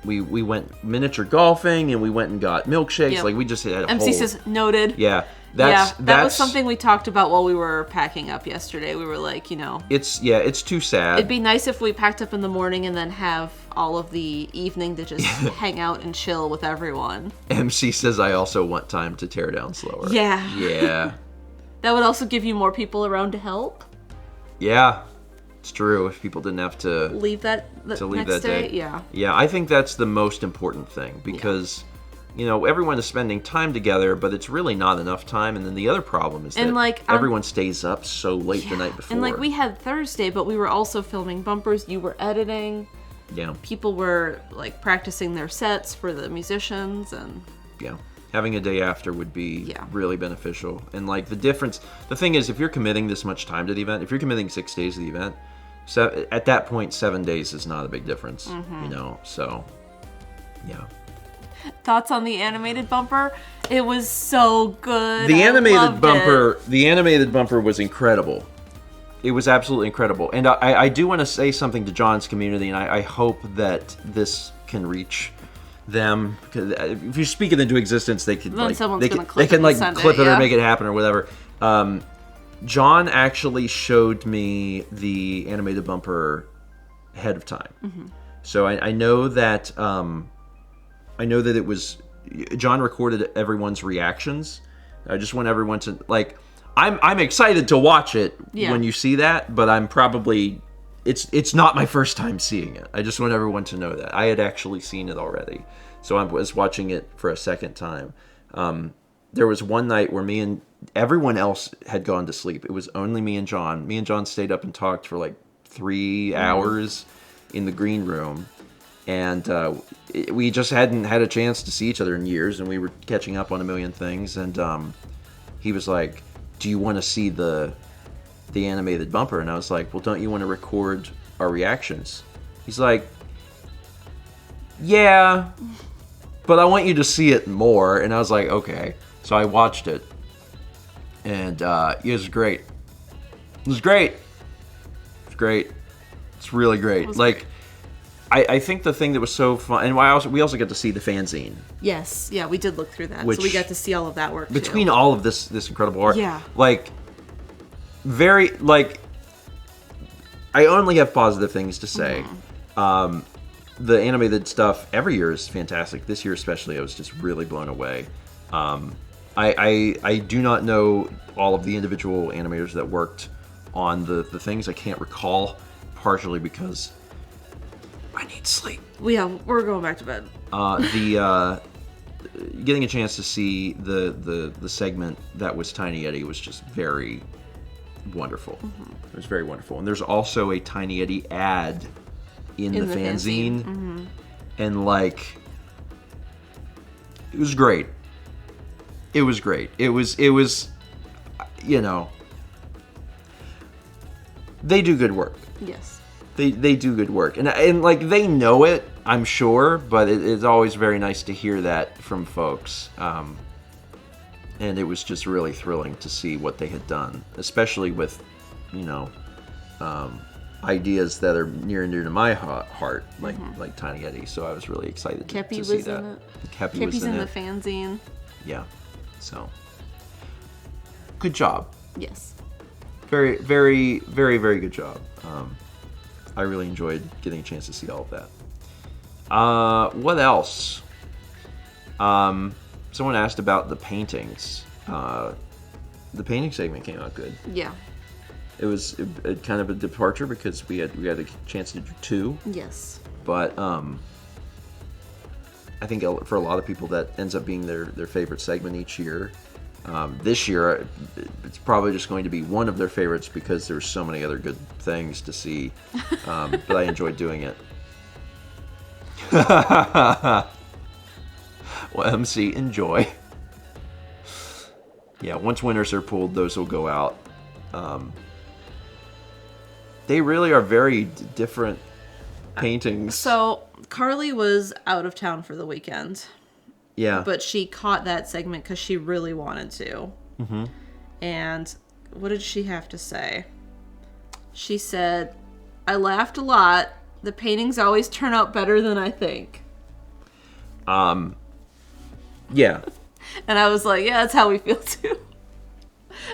we went miniature golfing and we went and got milkshakes. Yep. Like we just had a MC says noted. Yeah. That was something we talked about while we were packing up yesterday. We were like, it's too sad. It'd be nice if we packed up in the morning and then have all of the evening to just hang out and chill with everyone. MC says I also want time to tear down slower. Yeah. Yeah. That would also give you more people around to help. Yeah. It's true. If people didn't have to leave that day. Yeah. Yeah, I think that's the most important thing because everyone is spending time together, but it's really not enough time. And then the other problem is that everyone stays up so late the night before. And like we had Thursday, but we were also filming bumpers. You were editing. Yeah. People were like practicing their sets for the musicians and. Yeah. Having a day after would be really beneficial. And like the thing is, if you're committing this much time to the event, if you're committing 6 days to the event, so at that point, 7 days is not a big difference, so yeah. Thoughts on the animated bumper? It was so good. The animated bumper was incredible. It was absolutely incredible. And I do want to say something to John's community, and I hope that this can reach them, because if you speak it into existence, they can clip it or make it happen or whatever. John actually showed me the animated bumper ahead of time, so I know that it was John recorded everyone's reactions. I just want everyone to like. I'm excited to watch it when you see that, but I'm probably it's not my first time seeing it. I just want everyone to know that I had actually seen it already, so I was watching it for a second time. there was one night where everyone else had gone to sleep. It was only me and John. Me and John stayed up and talked for like 3 hours in the green room. And we just hadn't had a chance to see each other in years, and we were catching up on a million things. And he was like, "Do you want to see the animated bumper?" And I was like, "Well, don't you want to record our reactions?" He's like, "Yeah, but I want you to see it more." And I was like, "Okay." So I watched it, and it was great. It was great. It's great. It's really great. Like, I think the thing that was so fun, and we also got to see the fanzine. Yes, yeah, we did look through that, Which, so we got to see all of that work between too. all of this incredible art. Yeah. Like, very, like, I only have positive things to say. The animated stuff every year is fantastic. This year especially, I was just really blown away. I do not know all of the individual animators that worked on the things. I can't recall, partially because I need sleep. Yeah, we're going back to bed. Getting a chance to see the segment that was Tiny Eddie was just very wonderful. It was very wonderful. And there's also a Tiny Eddie ad in the fanzine. And like, it was great. It was great. It was, you know, they do good work. Yes. They do good work, and like, they know it, I'm sure, but it's always very nice to hear that from folks. And it was just really thrilling to see what they had done, especially with, you know, ideas that are near and dear to my heart, like Tiny Eddie. So I was really excited to see that. In it. Kepi Kepi's was in the it. fanzine. Yeah. So, good job. Yes. Very, very, very, very good job. I really enjoyed getting a chance to see all of that. What else? Someone asked about the paintings. The painting segment came out good. Yeah. It was a kind of a departure because we had a chance to do 2. Yes. But I think for a lot of people that ends up being their favorite segment each year. This year, it's probably just going to be one of their favorites because there's so many other good things to see. But I enjoyed doing it. Well, MC, enjoy. Yeah, once winners are pulled, those will go out. They really are very different paintings. So, Carly was out of town for the weekend. Yeah. But she caught that segment because she really wanted to. And what did she have to say? She said, "I laughed a lot. The paintings always turn out better than I think." Yeah. And I was like, yeah, that's how we feel too.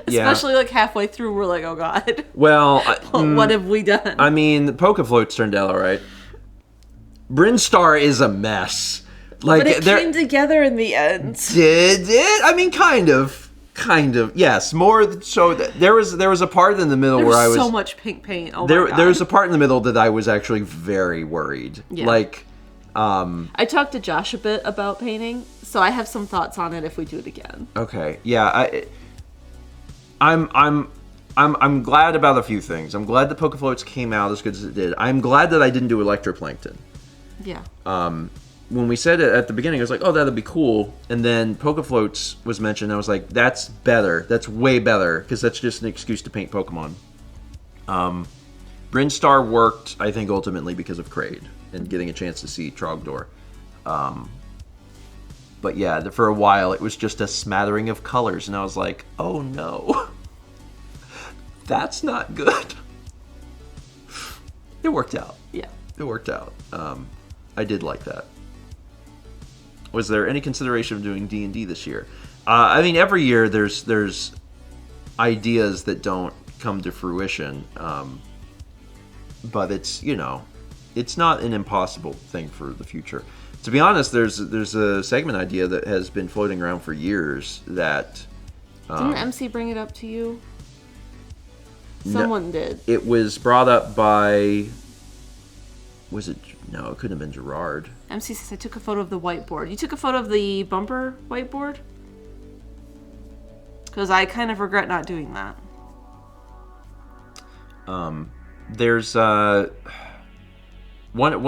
Yeah. Especially like halfway through, we're like, oh god. Well, What have we done? I mean, the Poke Floats turned out all right. Brinstar is a mess. Like, but it came together in the end. Did it? I mean, kind of. Yes, more so. There was a part in the middle There where I was was so much pink paint. Oh there. my god. There was a part in the middle that I was actually very worried. Yeah. Like, I talked to Josh a bit about painting, so I have some thoughts on it if we do it again. okay, yeah, I'm glad about a few things. I'm glad the Poke Floats came out as good as it did. I'm glad that I didn't do Electroplankton. Yeah. When we said it at the beginning, I was like, oh, that'd be cool. And then Poke Floats was mentioned. I was like, that's better. That's way better. Because that's just an excuse to paint Pokemon. Brinstar worked, I think, ultimately because of Kraid. And getting a chance to see Trogdor. But yeah, for a while, it was just a smattering of colors. And I was like, oh no. That's not good. It worked out. Yeah. It worked out. I did like that. Was there any consideration of doing D&D this year? I mean, every year there's ideas that don't come to fruition, but it's, you know, it's not an impossible thing for the future. To be honest, there's a segment idea that has been floating around for years that. Didn't MC bring it up to you? Someone did. It was brought up by. Was it? No, it couldn't have been Gerard. MC says I took a photo of the whiteboard. You took a photo of the bumper whiteboard? Because I kind of regret not doing that. There's one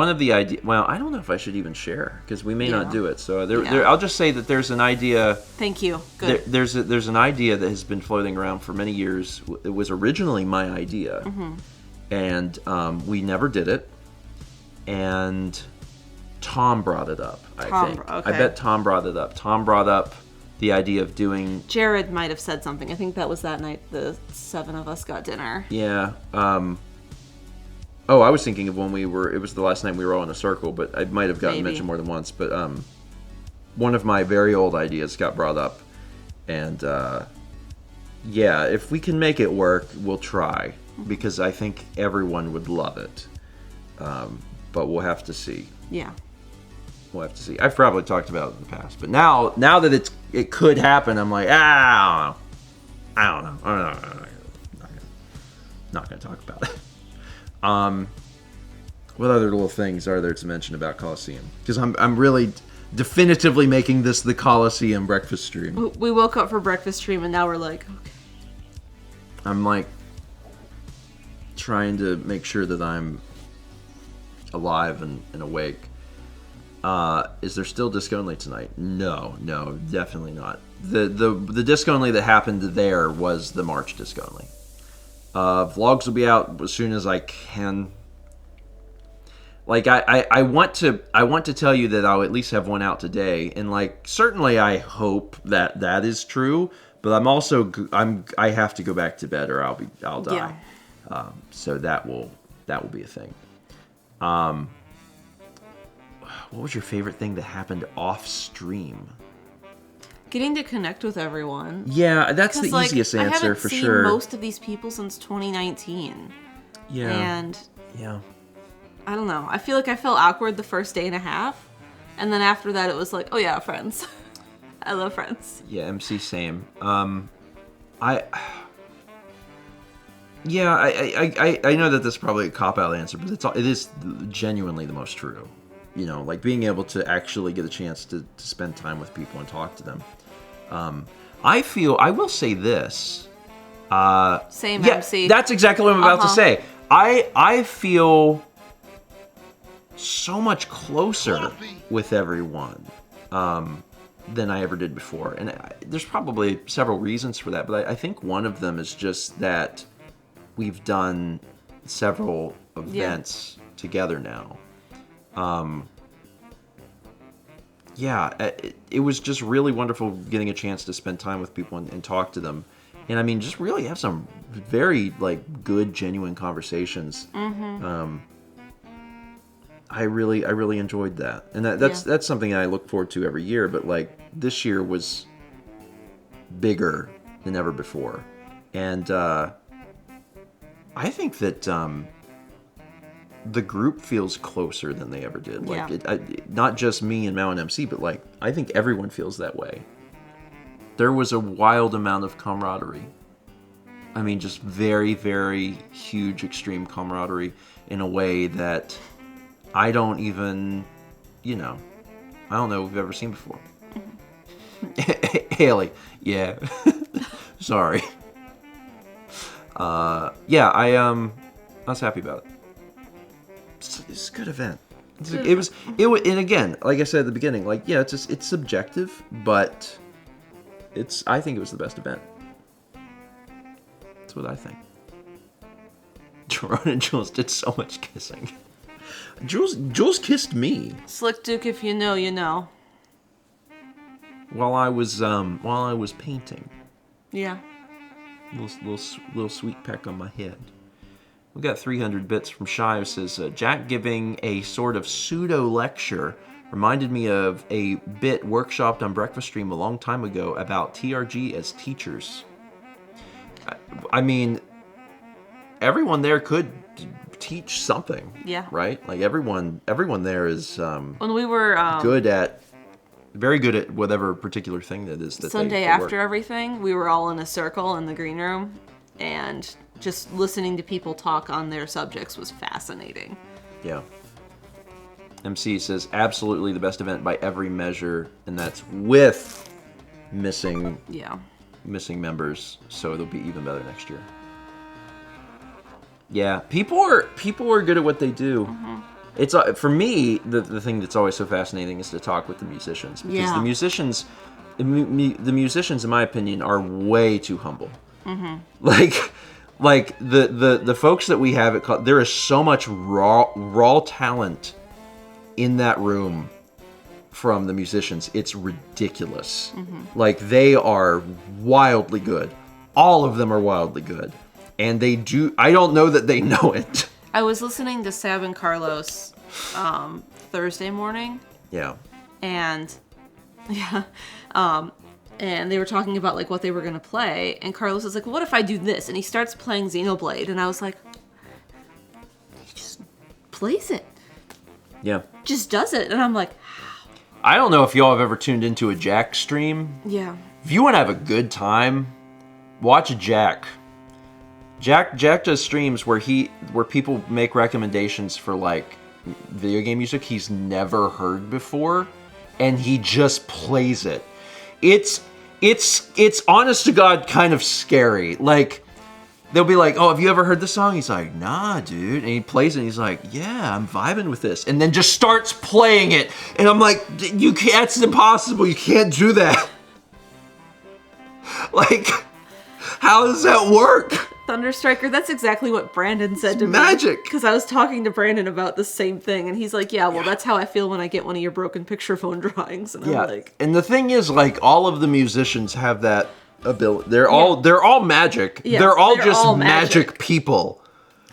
of the ideas. Well, I don't know if I should even share because we may not do it. So I'll just say that there's an idea. Thank you. Good. There's an idea that has been floating around for many years. It was originally my idea, and we never did it. And Tom brought it up. I think. Okay. I bet Tom brought it up. Tom brought up the idea of doing. Jared might have said something. I think that was that night the 7 of us got dinner. Yeah. Oh, I was thinking of when it was the last night we were all in a circle, but I might have gotten mentioned more than once. But one of my very old ideas got brought up. And yeah, if we can make it work, we'll try. Because I think everyone would love it. But we'll have to see. Yeah. We'll have to see. I've probably talked about it in the past. But now that it could happen, I'm like, I don't know. I'm not going to talk about it. What other little things are there to mention about Colosseum? Because I'm really definitively making this the Colosseum breakfast stream. We woke up for breakfast stream and now we're like, okay. I'm like trying to make sure that I'm alive and awake. Is there still disc only tonight? No, definitely not. The disc only that happened there was the March disc only. Vlogs will be out as soon as I can. Like I want to tell you that I'll at least have one out today, and like certainly I hope that is true. But I have to go back to bed or I'll die. Yeah. So that will be a thing. What was your favorite thing that happened off stream? Getting to connect with everyone. Yeah, that's the easiest answer for sure. I haven't seen most of these people since 2019. Yeah. And yeah. I don't know. I feel like I felt awkward the first day and a half. And then after that, it was like, oh yeah, friends. I love friends. Yeah, MC same. I know that that's probably a cop-out answer, but it is genuinely the most true. You know, like being able to actually get a chance to spend time with people and talk to them. I will say this. Same MC. That's exactly what I'm about to say. I feel so much closer with everyone than I ever did before. And there's probably several reasons for that, but I think one of them is just that we've done several events together now. It was just really wonderful getting a chance to spend time with people and talk to them. And I mean, just really have some very like good, genuine conversations. Mm-hmm. I really enjoyed that. And that's something I look forward to every year. But like this year was bigger than ever before. And I think that the group feels closer than they ever did. Like not just me and Mao and MC, but like I think everyone feels that way. There was a wild amount of camaraderie. I mean, just very, very huge, extreme camaraderie in a way that I don't even, I don't know if we've ever seen before. Haley, yeah. Sorry. I was happy about it. It's a good event. It was, and again, like I said at the beginning, like it's subjective, but I think it was the best event. That's what I think. Jerron and Jules did so much kissing. Jules kissed me. Slick Duke, if you know, you know. While I was painting. Yeah. Little sweet peck on my head. We got 300 bits from Shy, who says, Jack giving a sort of pseudo-lecture reminded me of a bit workshopped on Breakfast Stream a long time ago about TRG as teachers. I mean, everyone there could teach something. Yeah. Right? Like everyone there is when we were very good at whatever particular thing that is that Sunday they after everything, we were all in a circle in the green room, and just listening to people talk on their subjects was fascinating. Yeah. MC says, absolutely the best event by every measure, and that's with missing missing members, so it'll be even better next year. Yeah, people are good at what they do. Mm-hmm. It's for me the thing that's always so fascinating is to talk with the musicians, because the musicians in my opinion are way too humble. Mm-hmm. Like the folks that we have at there is so much raw talent in that room from the musicians. It's ridiculous. Mm-hmm. Like, they are wildly good. All of them are wildly good. And they do, I don't know that they know it. I was listening to Sab and Carlos Thursday morning. Yeah. And and they were talking about like what they were gonna play, and Carlos was like, well, what if I do this? And he starts playing Xenoblade, and I was like, he just plays it. Yeah. Just does it. And I'm like, I don't know if y'all have ever tuned into a Jack stream. yeah. If you want to have a good time, watch a Jack. Jack does streams where people make recommendations for like video game music he's never heard before, and he just plays it. It's honest to God kind of scary. Like, they'll be like, oh, have you ever heard this song? He's like, nah, dude. And he plays it and he's like, yeah, I'm vibing with this. And then just starts playing it. And I'm like, you can't, that's impossible. You can't do that. Like, how does that work? Thunderstriker, that's exactly what Brandon said to me. Magic. Because I was talking to Brandon about the same thing, and he's like, yeah, well, that's how I feel when I get one of your broken picture phone drawings. And I'm like... And the thing is, like, all of the musicians have that ability. They're all magic. Yeah, they're all just magic people.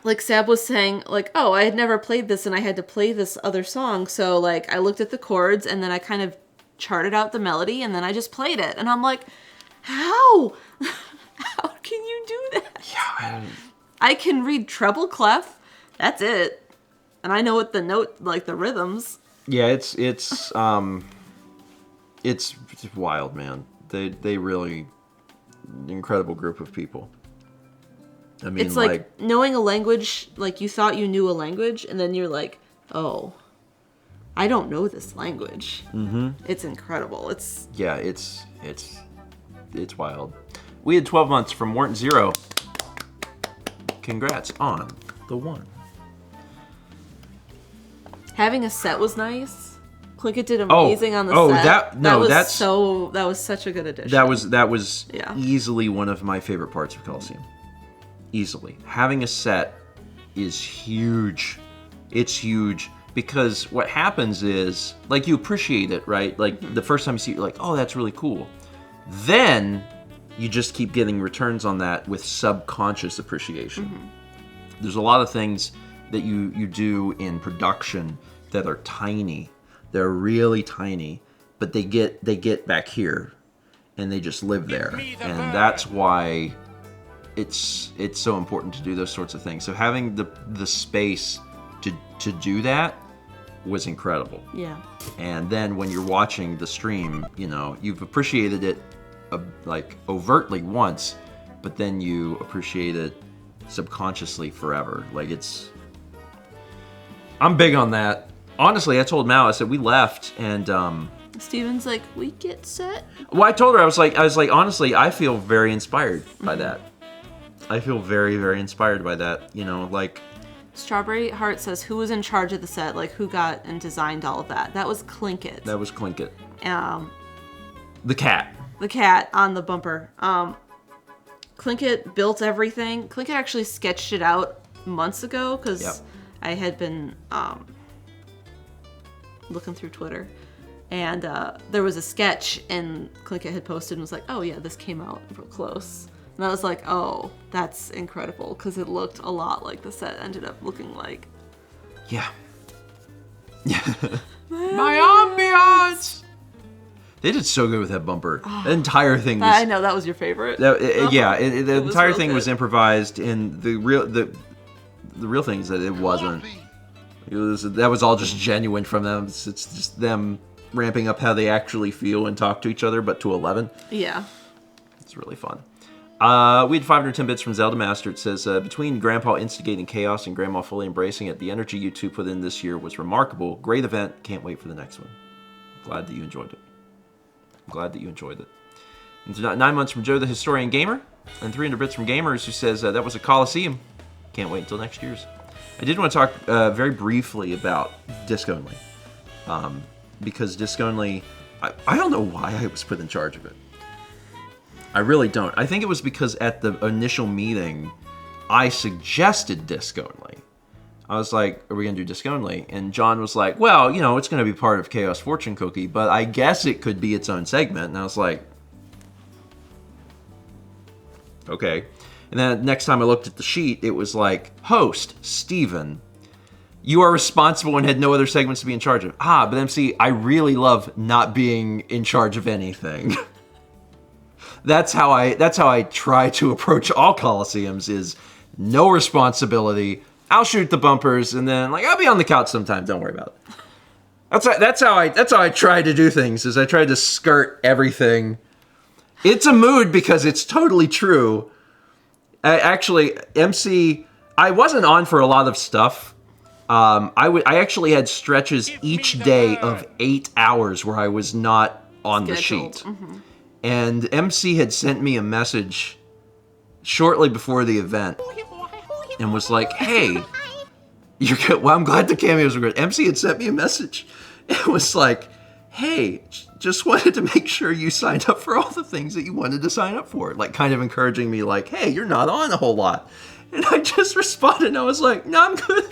Like, Sab was saying, like, oh, I had never played this, and I had to play this other song, so, like, I looked at the chords, and then I kind of charted out the melody, and then I just played it. And I'm like, how? How can you do that? Yeah, I can read treble clef. That's it. And I know what the note, like the rhythms. Yeah, it's wild, man. They really incredible group of people. I mean, it's like knowing a language, like you thought you knew a language, and then you're like, oh, I don't know this language. Mm-hmm. It's incredible. It's wild. We had 12 months from Warrant Zero. Congrats on the one. Having a set was nice. Plinkett did amazing on the set. That was such a good addition. That was easily one of my favorite parts of Colosseum. Easily. Having a set is huge. It's huge because what happens is, like, you appreciate it, right? Like, the first time you see it, you're like, oh, that's really cool. Then you just keep getting returns on that with subconscious appreciation. Mm-hmm. There's a lot of things that you do in production that are tiny. They're really tiny, but they get back here and they just live there. And that's why it's so important to do those sorts of things. So having the space to do that was incredible. Yeah. And then when you're watching the stream, you know, you've appreciated it like overtly once, but then you appreciate it subconsciously forever. Like, I'm big on that. Honestly, I told Mal, I said, we left and Steven's like, we get set. Well, I told her, I was like, honestly, I feel very inspired by that. I feel very, very inspired by that. You know, like, Strawberry Heart says, who was in charge of the set? Like, who got and designed all of that? That was Plinkett. The cat. The cat on the bumper. Plinkett built everything. Plinkett actually sketched it out months ago because I had been looking through Twitter, and there was a sketch, and Plinkett had posted and was like, oh yeah, this came out real close. And I was like, oh, that's incredible, because it looked a lot like the set ended up looking like. Yeah. My ambiance! They did so good with that bumper. The entire thing was... I know, that was your favorite. The entire thing was improvised, and the real thing is that it wasn't. That was all just genuine from them. It's just them ramping up how they actually feel and talk to each other, but to 11. Yeah. It's really fun. We had 510 bits from Zelda Master. It says, between Grandpa instigating chaos and Grandma fully embracing it, the energy you two put in this year was remarkable. Great event. Can't wait for the next one. Glad that you enjoyed it. It's 9 months from Joe the Historian Gamer, and 300 bits from Gamers, who says that was a Colosseum. Can't wait until next year's. I did want to talk very briefly about Disc Only, because Disc Only, I don't know why I was put in charge of it. I really don't. I think it was because at the initial meeting, I suggested Disc Only. I was like, are we going to do Disc Only? And John was like, well, you know, it's going to be part of Chaos Fortune Cookie, but I guess it could be its own segment. And I was like, okay. And then next time I looked at the sheet, it was like, host, Steven, you are responsible and had no other segments to be in charge of. But MC, I really love not being in charge of anything. That's how I try to approach all Colosseums, is no responsibility. I'll shoot the bumpers, and then I'll be on the couch sometime. Don't worry about it. That's how I try to do things. Is I try to skirt everything. It's a mood because it's totally true. Actually, MC, I wasn't on for a lot of stuff. I actually had stretches each day of 8 hours where I was not on the sheet. Mm-hmm. And MC had sent me a message shortly before the event and was like, hey, you're good. Well, I'm glad the cameos were good. MC had sent me a message and was like, hey, just wanted to make sure you signed up for all the things that you wanted to sign up for. Kind of encouraging me, hey, you're not on a whole lot. And I just responded and I was like, no, I'm good.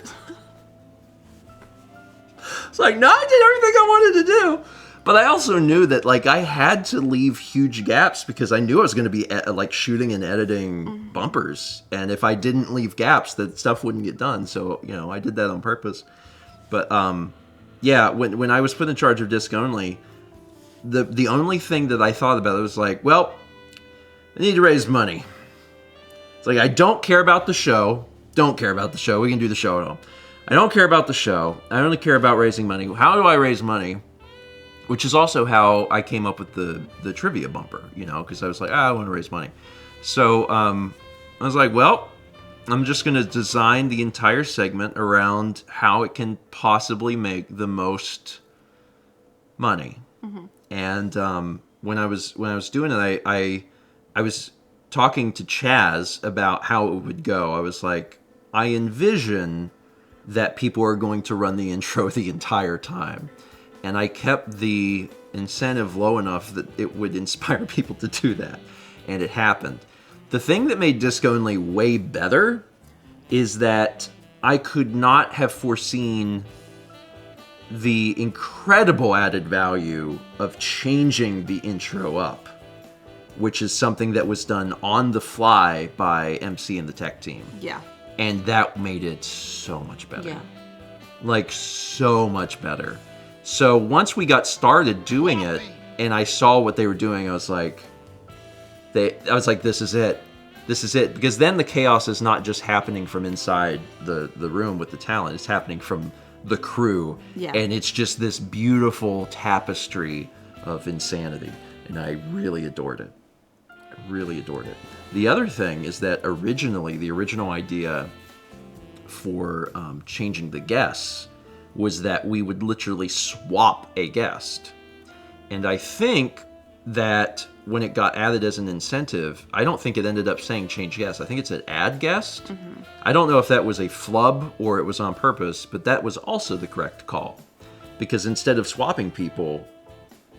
It's no, I did everything I wanted to do. But I also knew that, I had to leave huge gaps because I knew I was going to be, shooting and editing bumpers. And if I didn't leave gaps, that stuff wouldn't get done. So, I did that on purpose. But, yeah, when I was put in charge of Disc Only, the only thing that I thought about it was well, I need to raise money. It's I don't care about the show. Don't care about the show. We can do the show at all. I don't care about the show. I only care about raising money. How do I raise money? Which is also how I came up with the trivia bumper, because I was I want to raise money. So I was well, I'm just going to design the entire segment around how it can possibly make the most money. Mm-hmm. And when I was doing it, I was talking to Chaz about how it would go. I was I envision that people are going to run the intro the entire time. And I kept the incentive low enough that it would inspire people to do that. And it happened. The thing that made Disc Only way better is that I could not have foreseen the incredible added value of changing the intro up, which is something that was done on the fly by MC and the tech team. Yeah. And that made it so much better. Yeah. So much better. So once we got started doing it, and I saw what they were doing, I was this is it. This is it. Because then the chaos is not just happening from inside the room with the talent. It's happening from the crew. Yeah. And it's just this beautiful tapestry of insanity. And I really adored it. The other thing is that the original idea for changing the guests was that we would literally swap a guest. And I think that when it got added as an incentive, I don't think it ended up saying change guest. I think it said add guest. Mm-hmm. I don't know if that was a flub or it was on purpose, but that was also the correct call. Because instead of swapping people,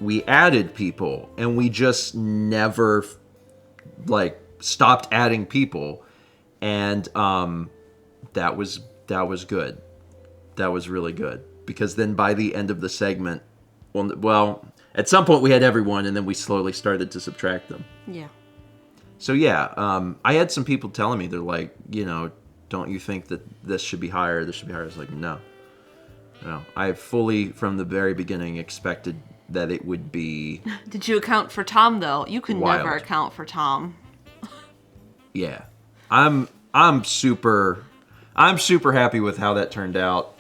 we added people, and we just never stopped adding people. And that was good. That was really good, because then by the end of the segment, well, at some point we had everyone, and then we slowly started to subtract them. Yeah. So yeah, I had some people telling me, they're don't you think that this should be higher? This should be higher. I was no. I fully, from the very beginning, expected that it would be. Did you account for Tom though? You can wild. Never account for Tom. Yeah, I'm super happy with how that turned out.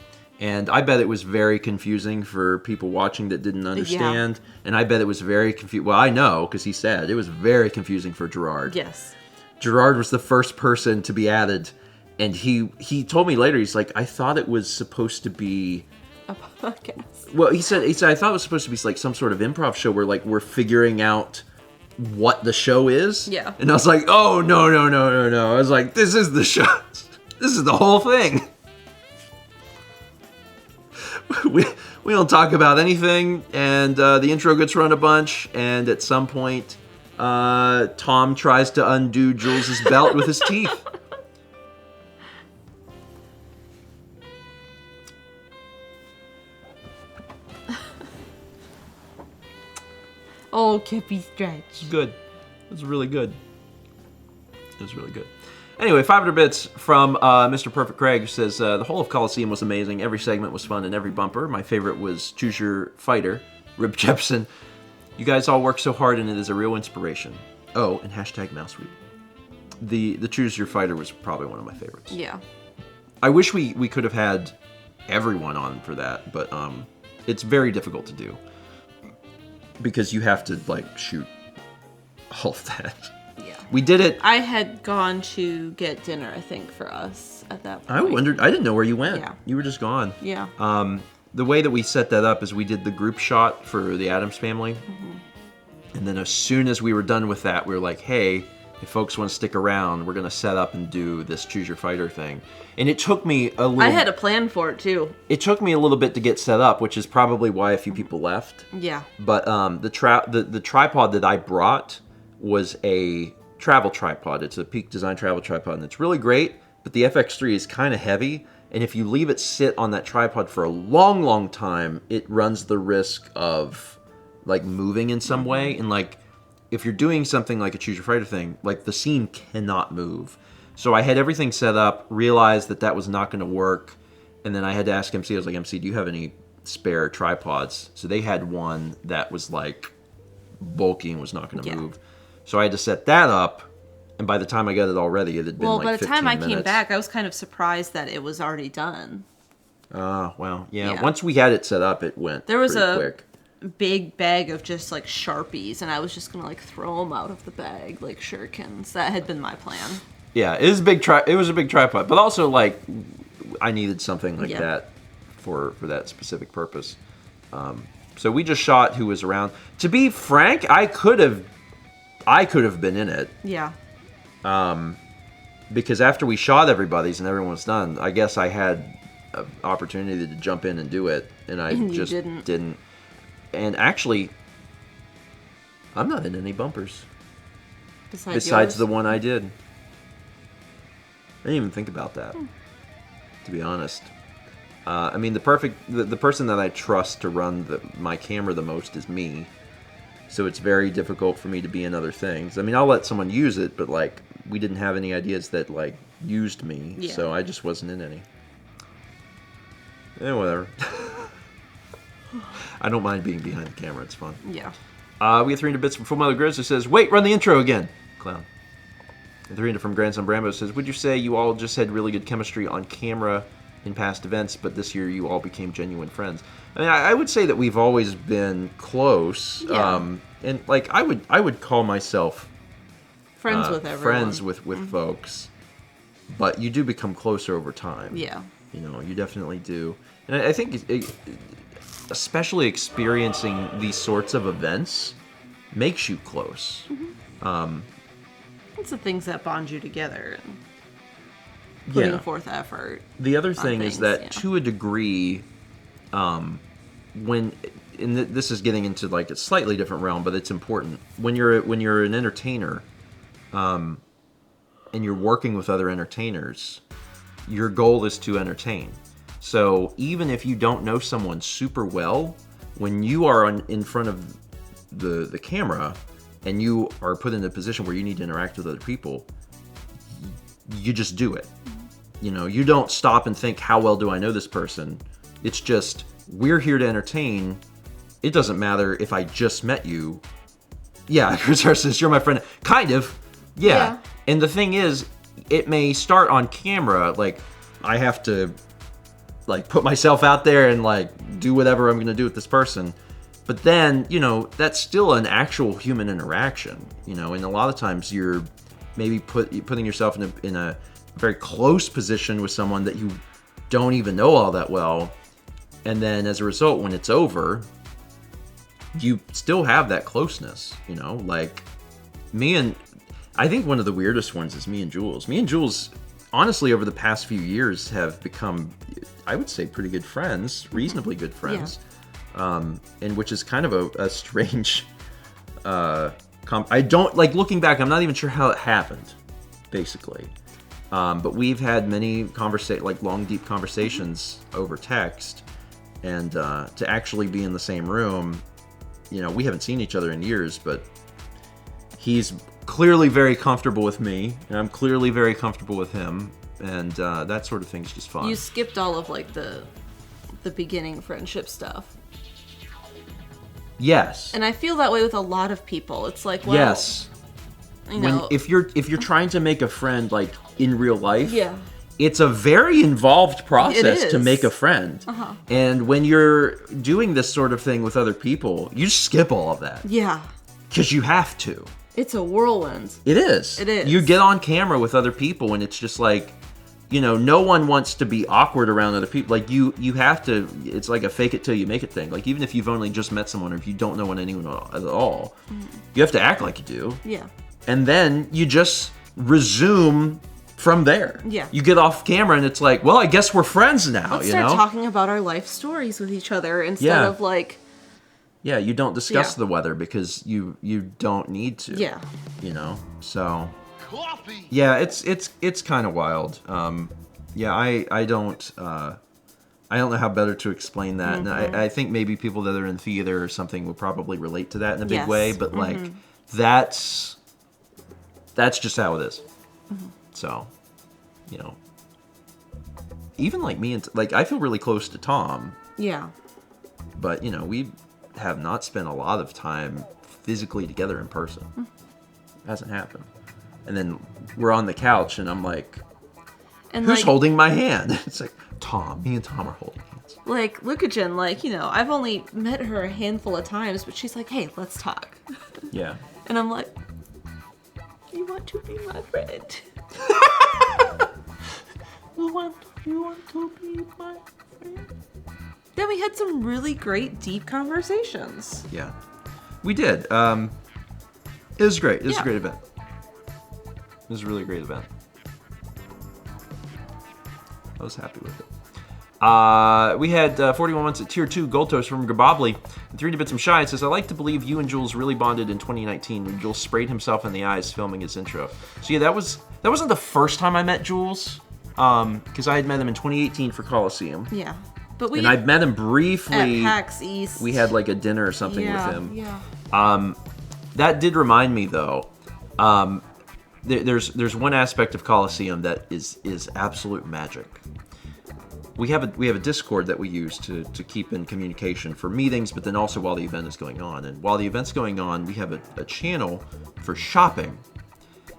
And I bet it was very confusing for people watching that didn't understand. Yeah. And I bet it was very confusing. Well, I know, because he said it was very confusing for Gerard. Yes. Gerard was the first person to be added. And he told me later, he's I thought it was supposed to be a podcast. Well, he said I thought it was supposed to be some sort of improv show where we're figuring out what the show is. Yeah. And I was like, oh, no. I was like, this is the show. This is the whole thing. We don't talk about anything, and the intro gets run a bunch, and at some point, Tom tries to undo Jules' belt with his teeth. Oh, Kippy stretch. Good. It was really good. It was really good. Anyway, 500 bits from Mr. Perfect Craig, who says, the whole of Colosseum was amazing. Every segment was fun and every bumper. My favorite was Choose Your Fighter, Rib Jepson. You guys all work so hard and it is a real inspiration. Oh, and hashtag mouse sweep. The Choose Your Fighter was probably one of my favorites. Yeah. I wish we could have had everyone on for that, but it's very difficult to do. Because you have to, like, shoot all of that. Yeah. We did it. I had gone to get dinner, I think, for us at that point. I wondered. I didn't know where you went. Yeah. You were just gone. Yeah. The way that we set that up is we did the group shot for the Addams Family. Mm-hmm. And then as soon as we were done with that, we were like, hey, if folks want to stick around, we're going to set up and do this Choose Your Fighter thing. And it took me a little... I had a plan for it, too. It took me a little bit to get set up, which is probably why a few people left. Yeah. But the tripod that I brought was a travel tripod. It's a Peak Design travel tripod, and it's really great, but the FX3 is kind of heavy, and if you leave it sit on that tripod for a long, long time, it runs the risk of, like, moving in some way, and, like, if you're doing something like a Choose Your Fighter thing, like, the scene cannot move. So I had everything set up, realized that was not going to work, and then I had to ask MC, I was like, MC, do you have any spare tripods? So they had one that was, like, bulky and was not going to move. So I had to set that up, and by the time I got it all ready, it had been like 15 minutes. Well, by the time I came back, I was kind of surprised that it was already done. Well, yeah. Once we had it set up, it went There was pretty quick. Big bag of just, like, Sharpies, and I was just gonna, like, throw them out of the bag like shurikens. That had been my plan. Yeah, it was a big tripod, but also, like, I needed something like that for that specific purpose. So we just shot who was around. To be frank, I could have been in it. Yeah. Because after we shot everybody's and everyone was done, I guess I had an opportunity to jump in and do it, and I just didn't. And actually, I'm not in any bumpers. Besides the one I did. I didn't even think about that, to be honest. I mean, the person that I trust to run my camera the most is me. So it's very difficult for me to be in other things. I mean, I'll let someone use it, but, like, we didn't have any ideas that, like, used me. Yeah. So I just wasn't in any. Whatever. I don't mind being behind the camera. It's fun. Yeah. We get 300 bits from Full Metal Grizz, who says, wait, run the intro again. Clown. And 300 from Grandson Brambo says, would you say you all just had really good chemistry on camera in past events, but this year you all became genuine friends? I mean, I would say that we've always been close. Yeah. And, like, I would call myself friends with everyone. Friends with folks. But you do become closer over time. Yeah. You know, you definitely do. And I think especially experiencing these sorts of events makes you close. Mm-hmm. It's the things that bond you together and putting forth effort. The other thing is that to a degree, this is getting into, like, a slightly different realm, but it's important. When you're an entertainer, and you're working with other entertainers, your goal is to entertain. So even if you don't know someone super well, when you are in front of the camera and you are put in a position where you need to interact with other people, you just do it. You know, you don't stop and think, how well do I know this person? It's just, we're here to entertain. It doesn't matter if I just met you. Yeah, Chris says, you're my friend. Kind of. Yeah. And the thing is, it may start on camera, like, I have to, like, put myself out there and, like, do whatever I'm going to do with this person. But then, you know, that's still an actual human interaction, you know, and a lot of times you're maybe putting yourself in a very close position with someone that you don't even know all that well. And then as a result, when it's over, you still have that closeness, you know, like, I think one of the weirdest ones is me and Jules. Me and Jules, honestly, over the past few years have become, I would say, pretty good friends, reasonably good friends. And which is kind of a strange, I don't, like, looking back, I'm not even sure how it happened, basically. But we've had many long, deep conversations over text, and to actually be in the same room, we haven't seen each other in years, but he's clearly very comfortable with me, and I'm clearly very comfortable with him, and that sort of thing's just fun. You skipped all of, like, the beginning friendship stuff. Yes. And I feel that way with a lot of people. It's like, well, yes. If you're trying to make a friend, like, in real life, it's a very involved process to make a friend. And when you're doing this sort of thing with other people, you just skip all of that. Yeah. Because you have to. It's a whirlwind. It is. It is. You get on camera with other people, and it's just like, no one wants to be awkward around other people. Like, you have to, it's like a fake it till you make it thing. Like, even if you've only just met someone, or if you don't know anyone at all, you have to act like you do. Yeah. And then you just resume from there. Yeah. You get off camera, and it's like, well, I guess we're friends now, Let's start talking about our life stories with each other instead of, like... Yeah, you don't discuss the weather because you don't need to. Yeah. So... Yeah, it's kind of wild. I don't know how better to explain that. And I think maybe people that are in theater or something will probably relate to that in a big way, but like that's just how it is. So, even like me and like I feel really close to Tom. Yeah. But, we have not spent a lot of time physically together in person. It hasn't happened. And then we're on the couch, and I'm like, who's holding my hand? It's like, Tom. Me and Tom are holding hands. Like, Lukagen, I've only met her a handful of times, but she's like, hey, let's talk. Yeah. And I'm like, you want to be my friend? You want to be my friend? Then we had some really great, deep conversations. Yeah. We did. It was great. It was a great event. It was a really great event. I was happy with it. We had 41 months at Tier 2 Gold Toast from Gabobly. And 3D Bits Shy it says, I like to believe you and Jules really bonded in 2019 when Jules sprayed himself in the eyes filming his intro. So yeah, that wasn't the first time I met Jules, because I had met him in 2018 for Colosseum. Yeah. And I'd met him briefly. At PAX East. We had like a dinner or something with him. Yeah. That did remind me though. There's one aspect of Colosseum that is absolute magic. We have a Discord that we use to keep in communication for meetings, but then also while the event is going on. And while the event's going on, we have a channel for shopping.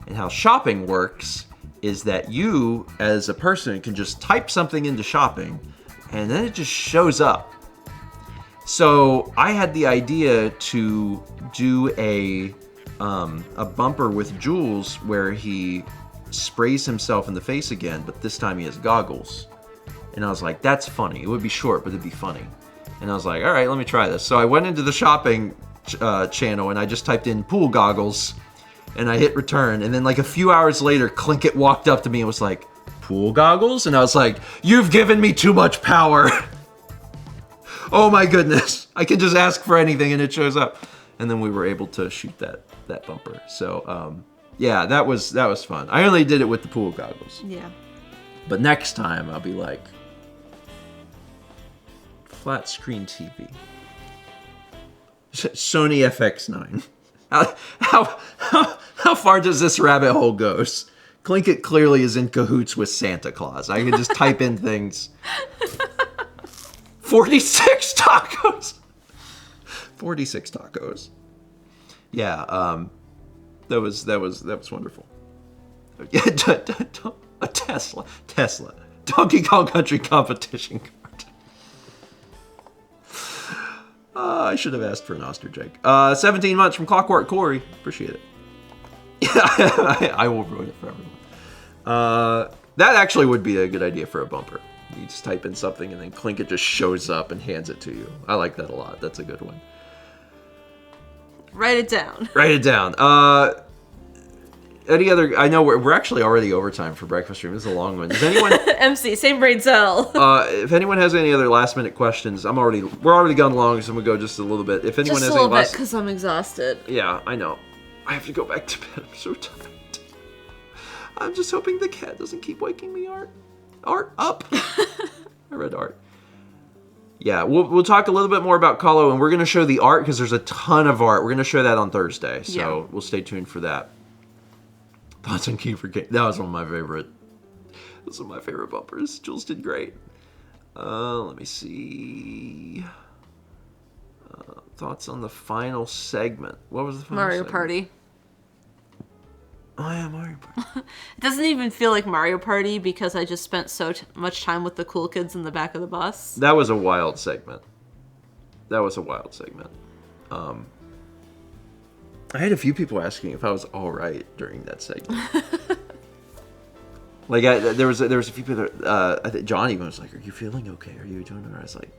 And how shopping works is that you, as a person, can just type something into shopping, and then it just shows up. So I had the idea to do a bumper with Jules where he sprays himself in the face again, but this time he has goggles. And I was like, that's funny. It would be short, but it'd be funny. And I was like, all right, let me try this. So I went into the shopping channel, and I just typed in pool goggles, and I hit return. And then like a few hours later, Clinkit walked up to me and was like, pool goggles? And I was like, you've given me too much power. Oh my goodness. I can just ask for anything and it shows up. And then we were able to shoot that bumper. So yeah, that was fun. I only did it with the pool goggles. Yeah. But next time I'll be like, flat screen TV. Sony FX9. How far does this rabbit hole go? Clinkit clearly is in cahoots with Santa Claus. I can just type in things. 46 tacos. 46 tacos. Yeah, that was wonderful. Yeah, a Tesla. Donkey Kong Country competition card. I should have asked for an ostrich egg. 17 months from Clockwork Corey. Appreciate it. Yeah, I will ruin it for everyone. That actually would be a good idea for a bumper. You just type in something and then Clinkit just shows up and hands it to you. I like that a lot. That's a good one. Write it down. Write it down. Any other? I know we're actually already overtime for breakfast stream. This is a long one. Does anyone? MC, same brain cell. If anyone has any other last minute questions, we're already gone long, so I'm gonna go just a little bit. If anyone Just has a little any bit, because I'm exhausted. Yeah, I know. I have to go back to bed. I'm so tired. I'm just hoping the cat doesn't keep waking me. Art up. I read art. Yeah, we'll talk a little bit more about Colo, and we're gonna show the art because there's a ton of art. We're gonna show that on Thursday, so we'll stay tuned for that. Thoughts on Keeper Game? That was one of my favorite. Those are my favorite bumpers. Jules did great. Let me see. Thoughts on the final segment. What was the final Mario segment? Party. Oh yeah, Mario Party. It doesn't even feel like Mario Party because I just spent so much time with the cool kids in the back of the bus. That was a wild segment. I had a few people asking if I was all right during that segment. Like, there was a few people that, I think John even was like, "Are you feeling okay? Are you doing all right?" I was like,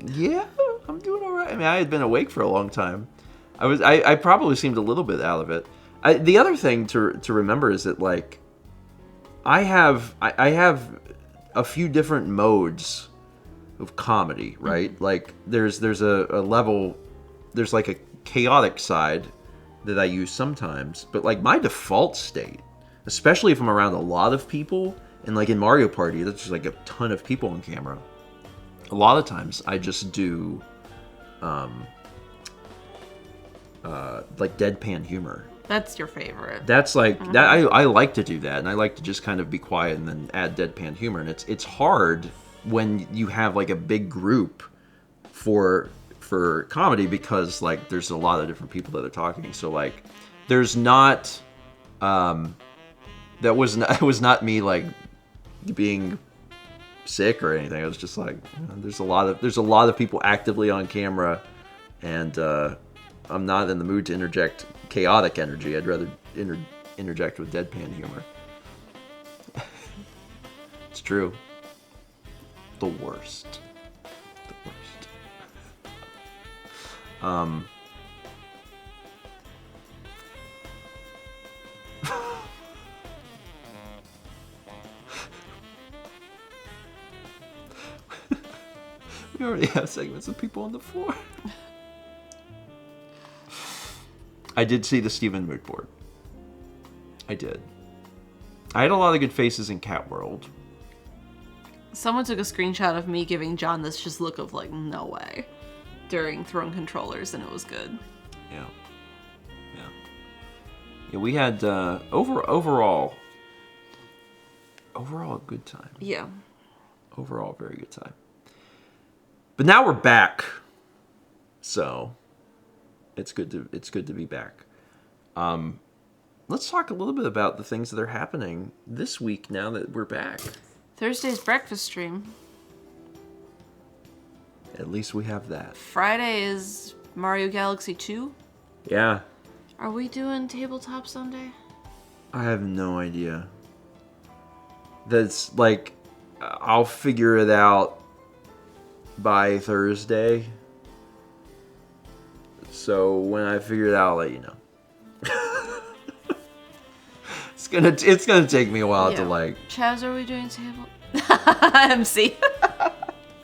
"Yeah, I'm doing all right." I mean, I had been awake for a long time. I probably seemed a little bit out of it. The other thing to remember is that, like, I have a few different modes of comedy, right? Mm-hmm. Like, there's a level, there's like a chaotic side that I use sometimes, but like my default state, especially if I'm around a lot of people, and like in Mario Party, that's just like a ton of people on camera. A lot of times I just do like deadpan humor. That's your favorite. That's like that. I like to do that, and I like to just kind of be quiet and then add deadpan humor. And it's hard when you have like a big group for comedy because like there's a lot of different people that are talking. So like there's not it was not me like being sick or anything. I was just like, there's a lot of people actively on camera, and I'm not in the mood to interject chaotic energy. I'd rather interject with deadpan humor. It's true. The worst. We already have segments of people on the floor. I did see the Steven mood board. I did. I had a lot of good faces in Cat World. Someone took a screenshot of me giving John this just look of like, no way, during Throne Controllers, and it was good. Yeah. We had overall a good time. Yeah. Overall, very good time. But now we're back, so it's good to be back. Let's talk a little bit about the things that are happening this week now that we're back. Thursday's breakfast stream. At least we have that. Friday is Mario Galaxy 2. Yeah. Are we doing Tabletop Sunday? I have no idea. That's like, I'll figure it out by Thursday. So when I figure it out, I'll let you know. It's gonna take me a while to like. Chaz, are we doing table? MC.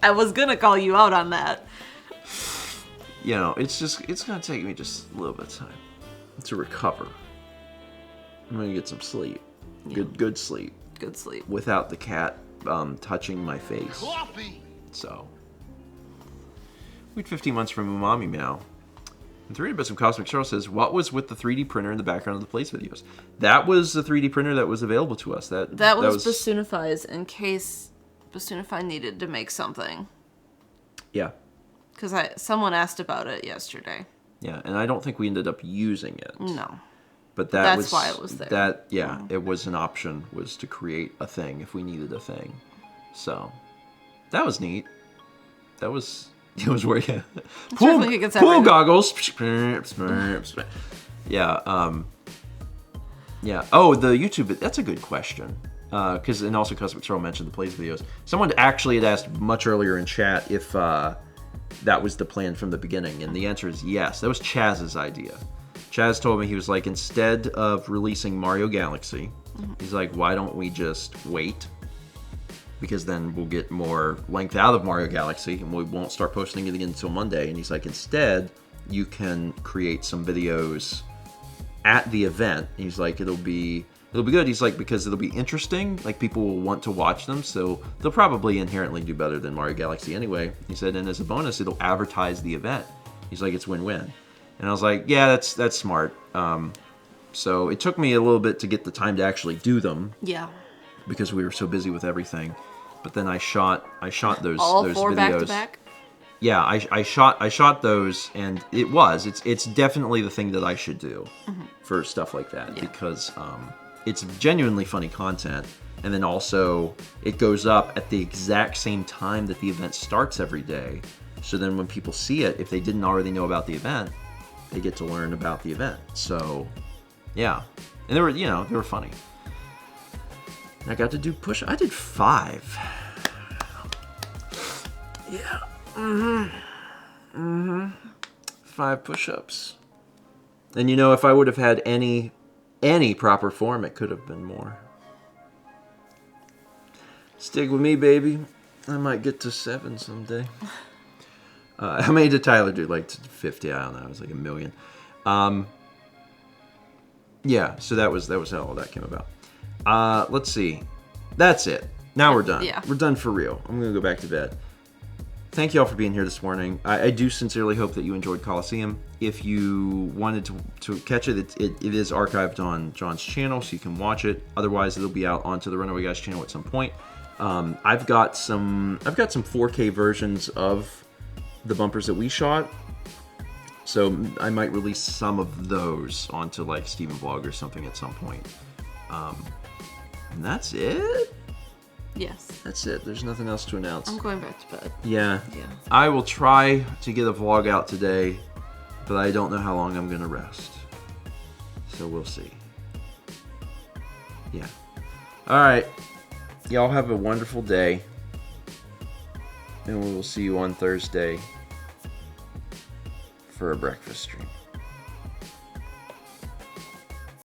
I was gonna call you out on that. You know, it's gonna take me just a little bit of time to recover. I'm gonna get some sleep. Yeah. Good sleep. Good sleep. Without the cat touching my face. Coffee. So. We had 15 months from Umami Meow. And 3D Bits of Cosmic Charles says, what was with the 3D printer in the background of the Place videos? That was the 3D printer that was available to us. That was Basunify's in case Basunify needed to make something. Yeah. Because someone asked about it yesterday. Yeah, and I don't think we ended up using it. No. But that's why it was there. It was an option, was to create a thing if we needed a thing. So, that was neat. It was where pool goggles. Yeah. Yeah. Oh, the YouTube. That's a good question. And also Cosmic Turtle mentioned the Plays videos. Someone actually had asked much earlier in chat if that was the plan from the beginning, and the answer is yes. That was Chaz's idea. Chaz told me, he was like, instead of releasing Mario Galaxy, he's like, why don't we just wait? Because then we'll get more length out of Mario Galaxy and we won't start posting it again until Monday. And he's like, instead, you can create some videos at the event. And he's like, it'll be good. He's like, because it'll be interesting. Like, people will want to watch them. So they'll probably inherently do better than Mario Galaxy anyway. He said, and as a bonus, it'll advertise the event. He's like, it's win-win. And I was like, yeah, that's smart. So it took me a little bit to get the time to actually do them. Yeah. Because we were so busy with everything. But then I shot those all those four videos. back to back. Yeah, I shot those, and it's definitely the thing that I should do for stuff like that, because it's genuinely funny content, and then also it goes up at the exact same time that the event starts every day. So then when people see it, if they didn't already know about the event, they get to learn about the event. So yeah, and they were funny. I got to do push. I did 5. Yeah. 5 push-ups. And if I would have had any proper form, it could have been more. Stick with me, baby. I might get to 7 someday. How many did Tyler do? Like 50? I don't know. It was like 1 million. Yeah. So that was how all that came about. Let's see. That's it. Now we're done. Yeah. We're done for real. I'm going to go back to bed. Thank you all for being here this morning. I do sincerely hope that you enjoyed Colosseum. If you wanted to catch it, it is archived on John's channel, so you can watch it. Otherwise, it'll be out onto the Runaway Guys channel at some point. I've got some 4K versions of the bumpers that we shot. So I might release some of those onto like StephenVOD or something at some point. And that's it? Yes. That's it. There's nothing else to announce. I'm going back to bed. Yeah. Yeah. I will try to get a vlog out today, but I don't know how long I'm going to rest. So we'll see. Yeah. All right. Y'all have a wonderful day. And we will see you on Thursday for a breakfast stream.